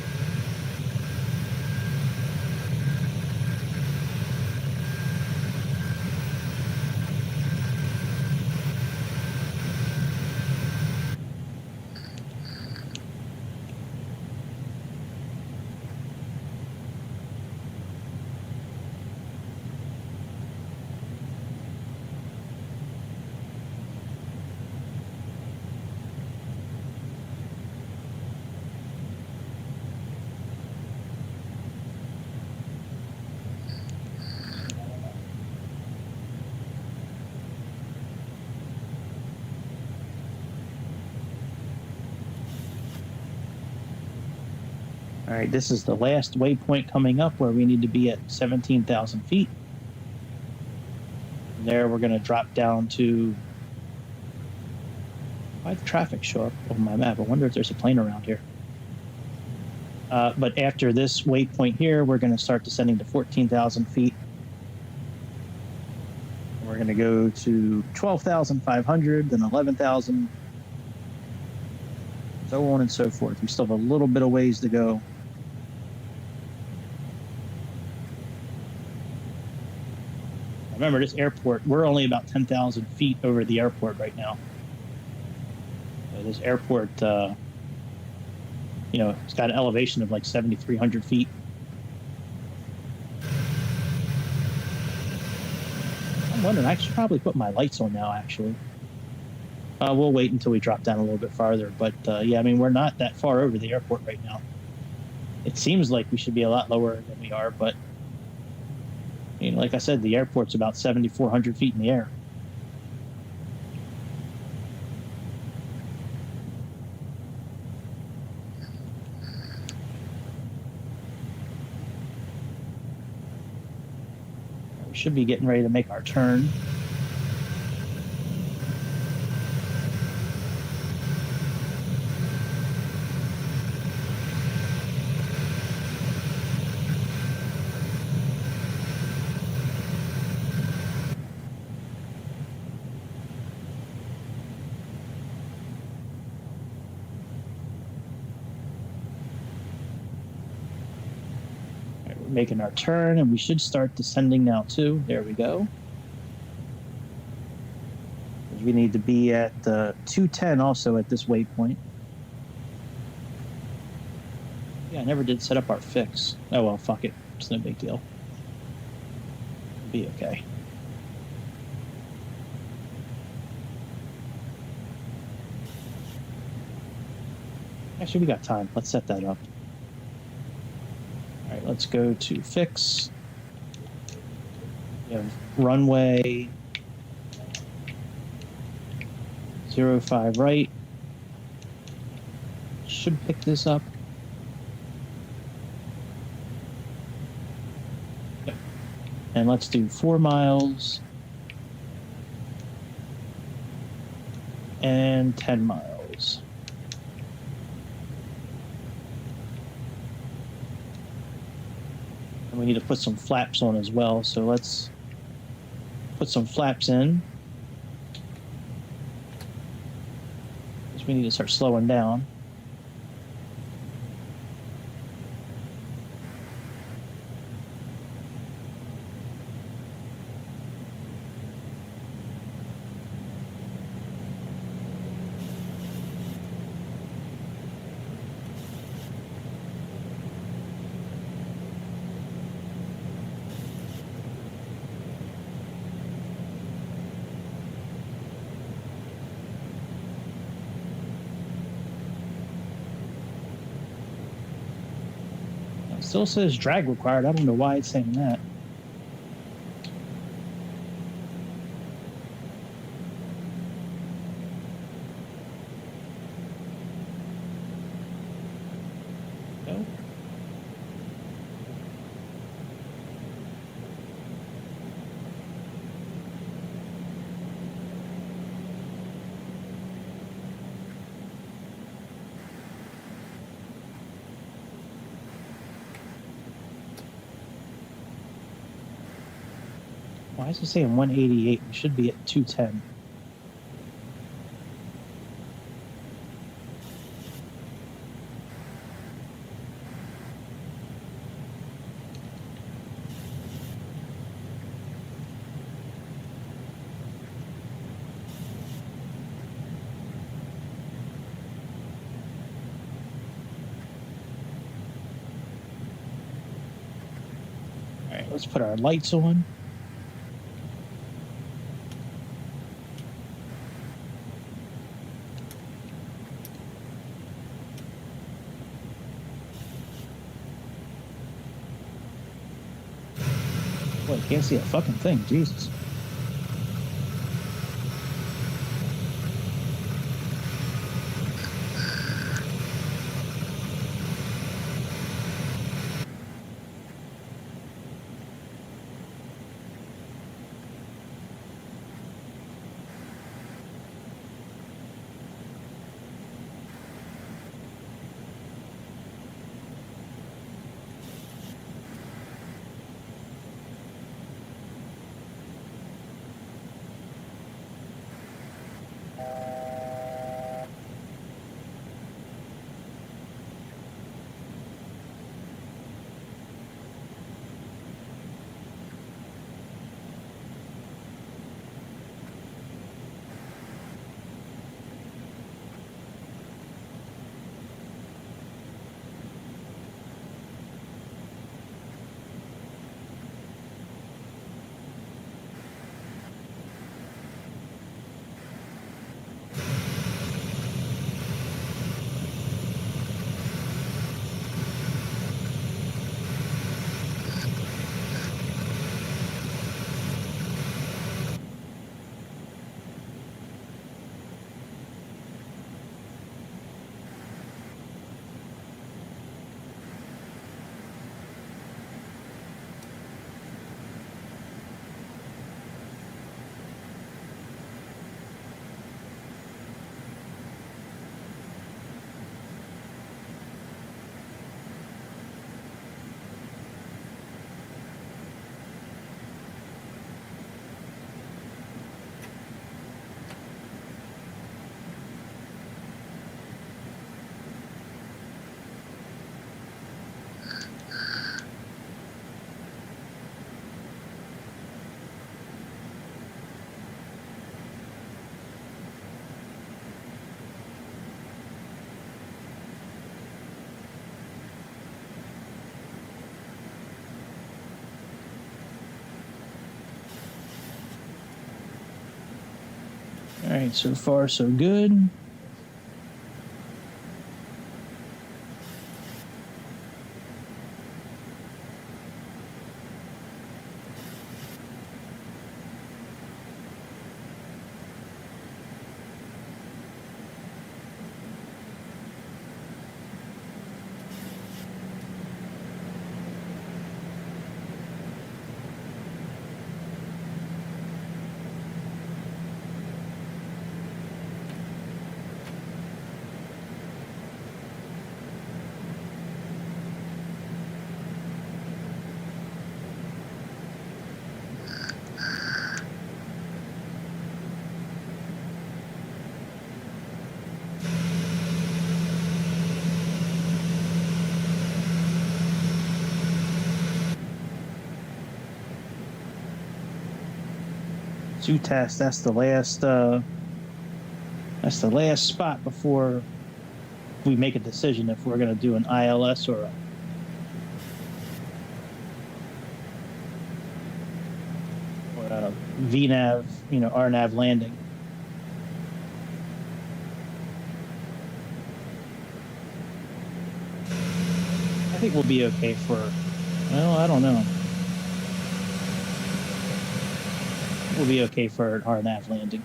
All right, this is the last waypoint coming up where we need to be at 17,000 feet. From there, we're going to drop down to... Why'd the traffic show up on my map? I wonder if there's a plane around here. But after this waypoint here, we're going to start descending to 14,000 feet. We're going to go to 12,500, then 11,000, so on and so forth. We still have a little bit of ways to go. Remember, this airport, we're only about 10,000 feet over the airport right now. So this airport, you know, it's got an elevation of like 7,300 feet. I'm wondering, I should probably put my lights on now, actually. We'll wait until we drop down a little bit farther. But, yeah, I mean, we're not that far over the airport right now. It seems like we should be a lot lower than we are, but... You know, like I said, the airport's about 7,400 feet in the air. We should be getting ready to make our turn. Making our turn, and we should start descending now too. There we go. We need to be at 210 also at this waypoint. Yeah, I never did set up our fix. Oh well, fuck it. It's no big deal. It'll be okay. Actually, we got time. Let's set that up. All right, let's go to fix. We have runway 05 right. Should pick this up. Yep. And let's do 4 miles and 10 miles. We need to put some flaps on as well, so let's put some flaps in. Because we need to start slowing down. Still says drag required. I don't know why it's saying that. No. Why is it saying 188? We should be at 210. All right, let's put our lights on. Boy, I can't see a fucking thing. Jesus. All right, so far so good. Two tests. That's the last spot before we make a decision if we're going to do an ILS or a VNAV, RNAV landing. I think we'll be okay for, well, I don't know. We'll be okay for an RNAV landing.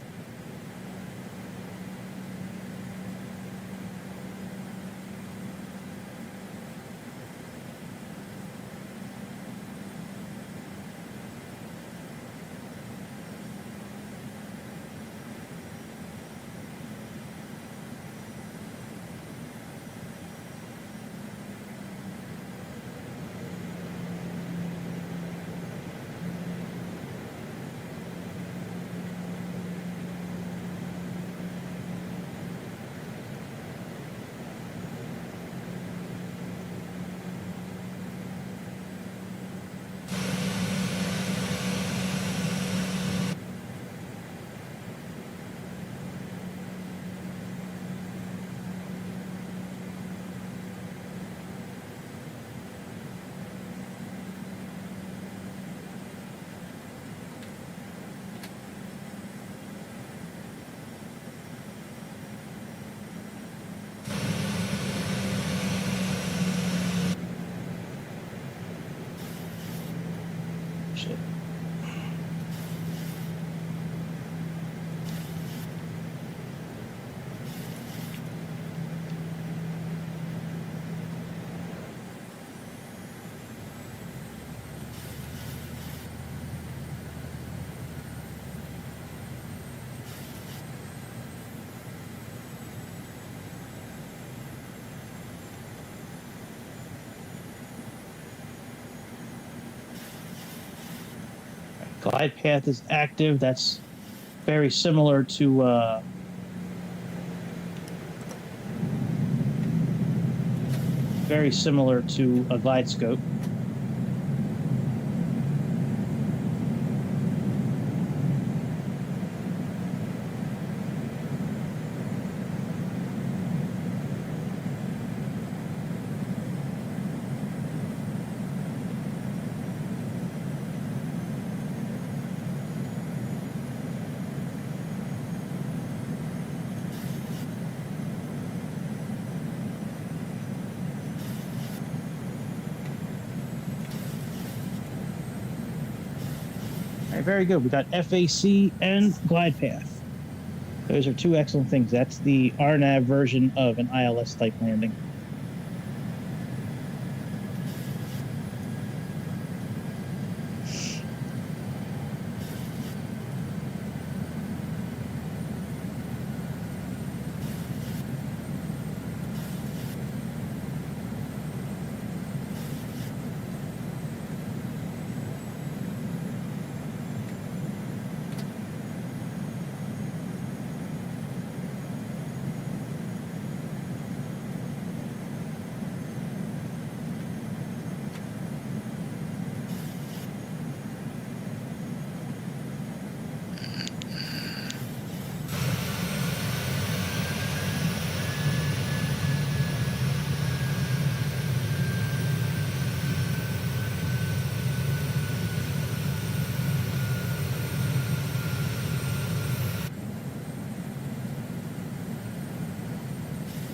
Glide path is active. That's very similar to a glide scope. All right, very good. We got FAC and glide path. Those are two excellent things. That's the RNAV version of an ILS type landing.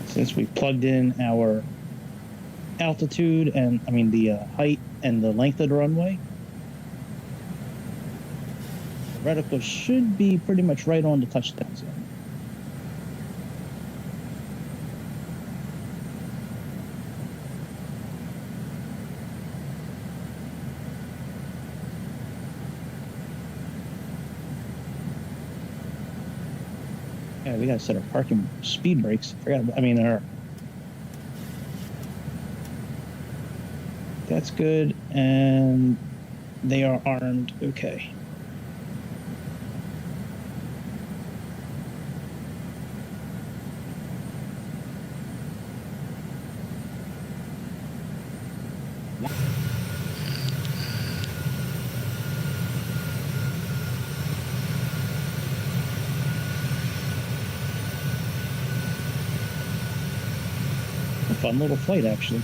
Since we plugged in our altitude and the height and the length of the runway, the reticle should be pretty much right on the touchdown zone. Yeah, we gotta set our parking speed brakes. That's good, and they are armed. Okay. A fun little flight, actually.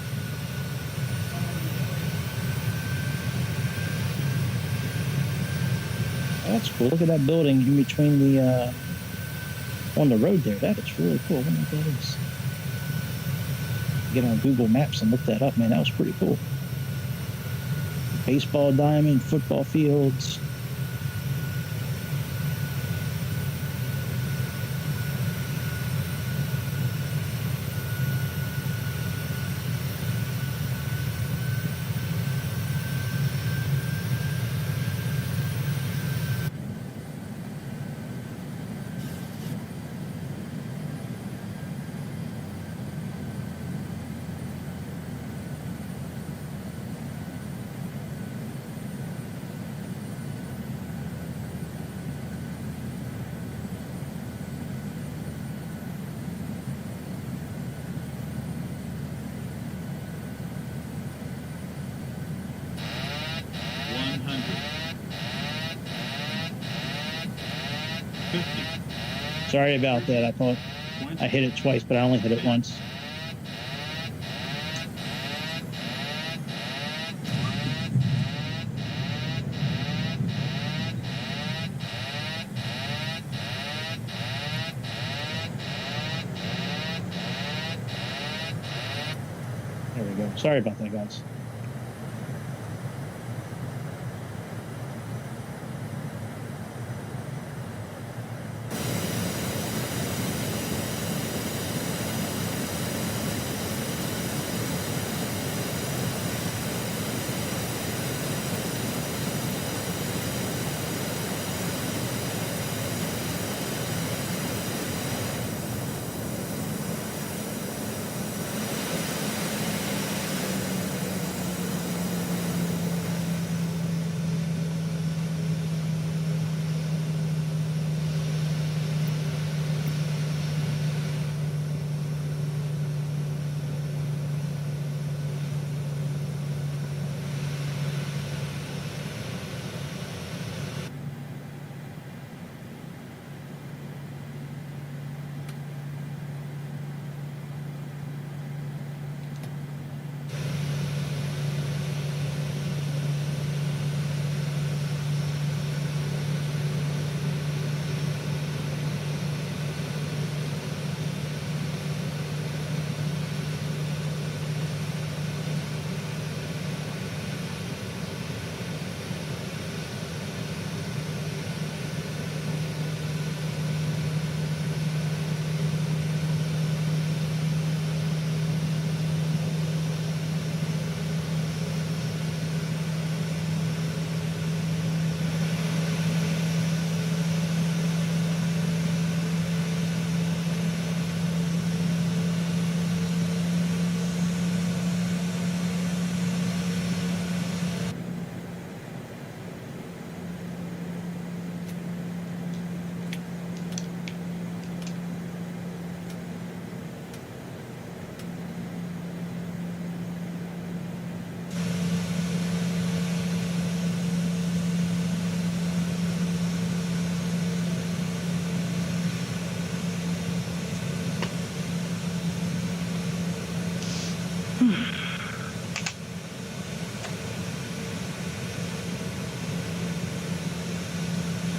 That's cool. Look at that building in between the on the road there. That is really cool. I wonder what that is. Get on Google Maps and look that up, man. That was pretty cool. Baseball diamond, football fields. Sorry about that. I thought I hit it twice, but I only hit it once. There we go. Sorry about that, guys.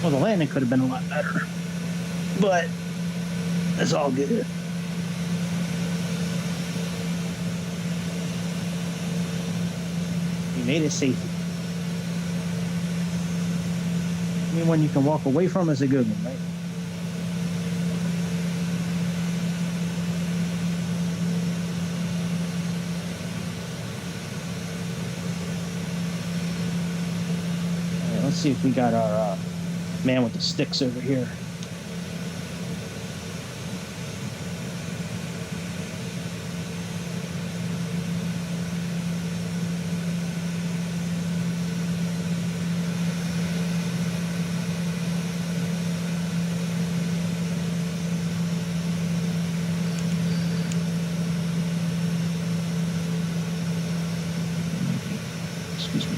Well, the landing could have been a lot better, but it's all good. We made it safely. I mean, one you can walk away from is a good one, right? All right, let's see if we got our man with the sticks over here. Excuse me.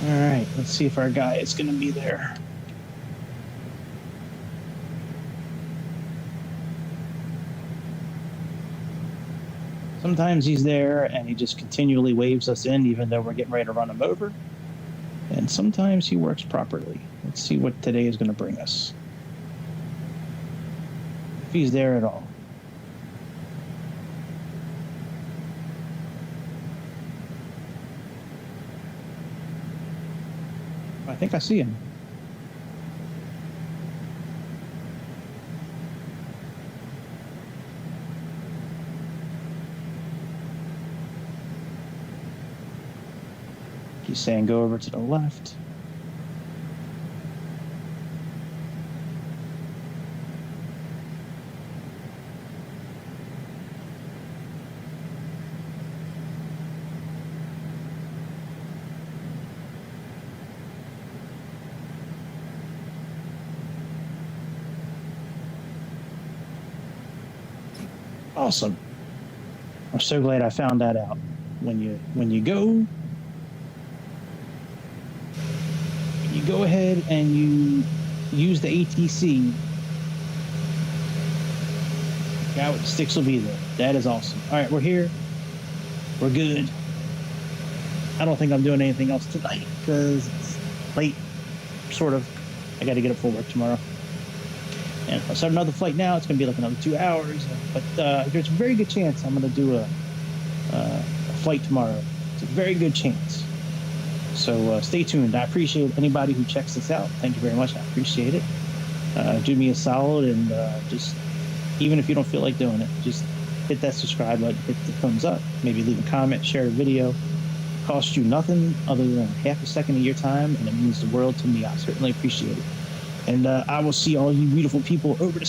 All right, let's see if our guy is going to be there. Sometimes he's there and he just continually waves us in even though we're getting ready to run him over. And sometimes he works properly. Let's see what today is going to bring us. If he's there at all. I think I see him. He's saying go over to the left. Awesome. I'm so glad I found that out. When you go ahead and you use the ATC, guy with the sticks will be there. That is awesome. All right, we're here. We're good. I don't think I'm doing anything else tonight because it's late, sort of. I got to get up for work tomorrow. And if I start another flight now, it's going to be like another 2 hours. But there's a very good chance I'm going to do a flight tomorrow. It's a very good chance. So stay tuned. I appreciate anybody who checks this out. Thank you very much. I appreciate it. Do me a solid and just, even if you don't feel like doing it, just hit that subscribe button, hit the thumbs up, maybe leave a comment, share a video. It costs you nothing other than half a second of your time, and it means the world to me. I certainly appreciate it. And I will see all you beautiful people over the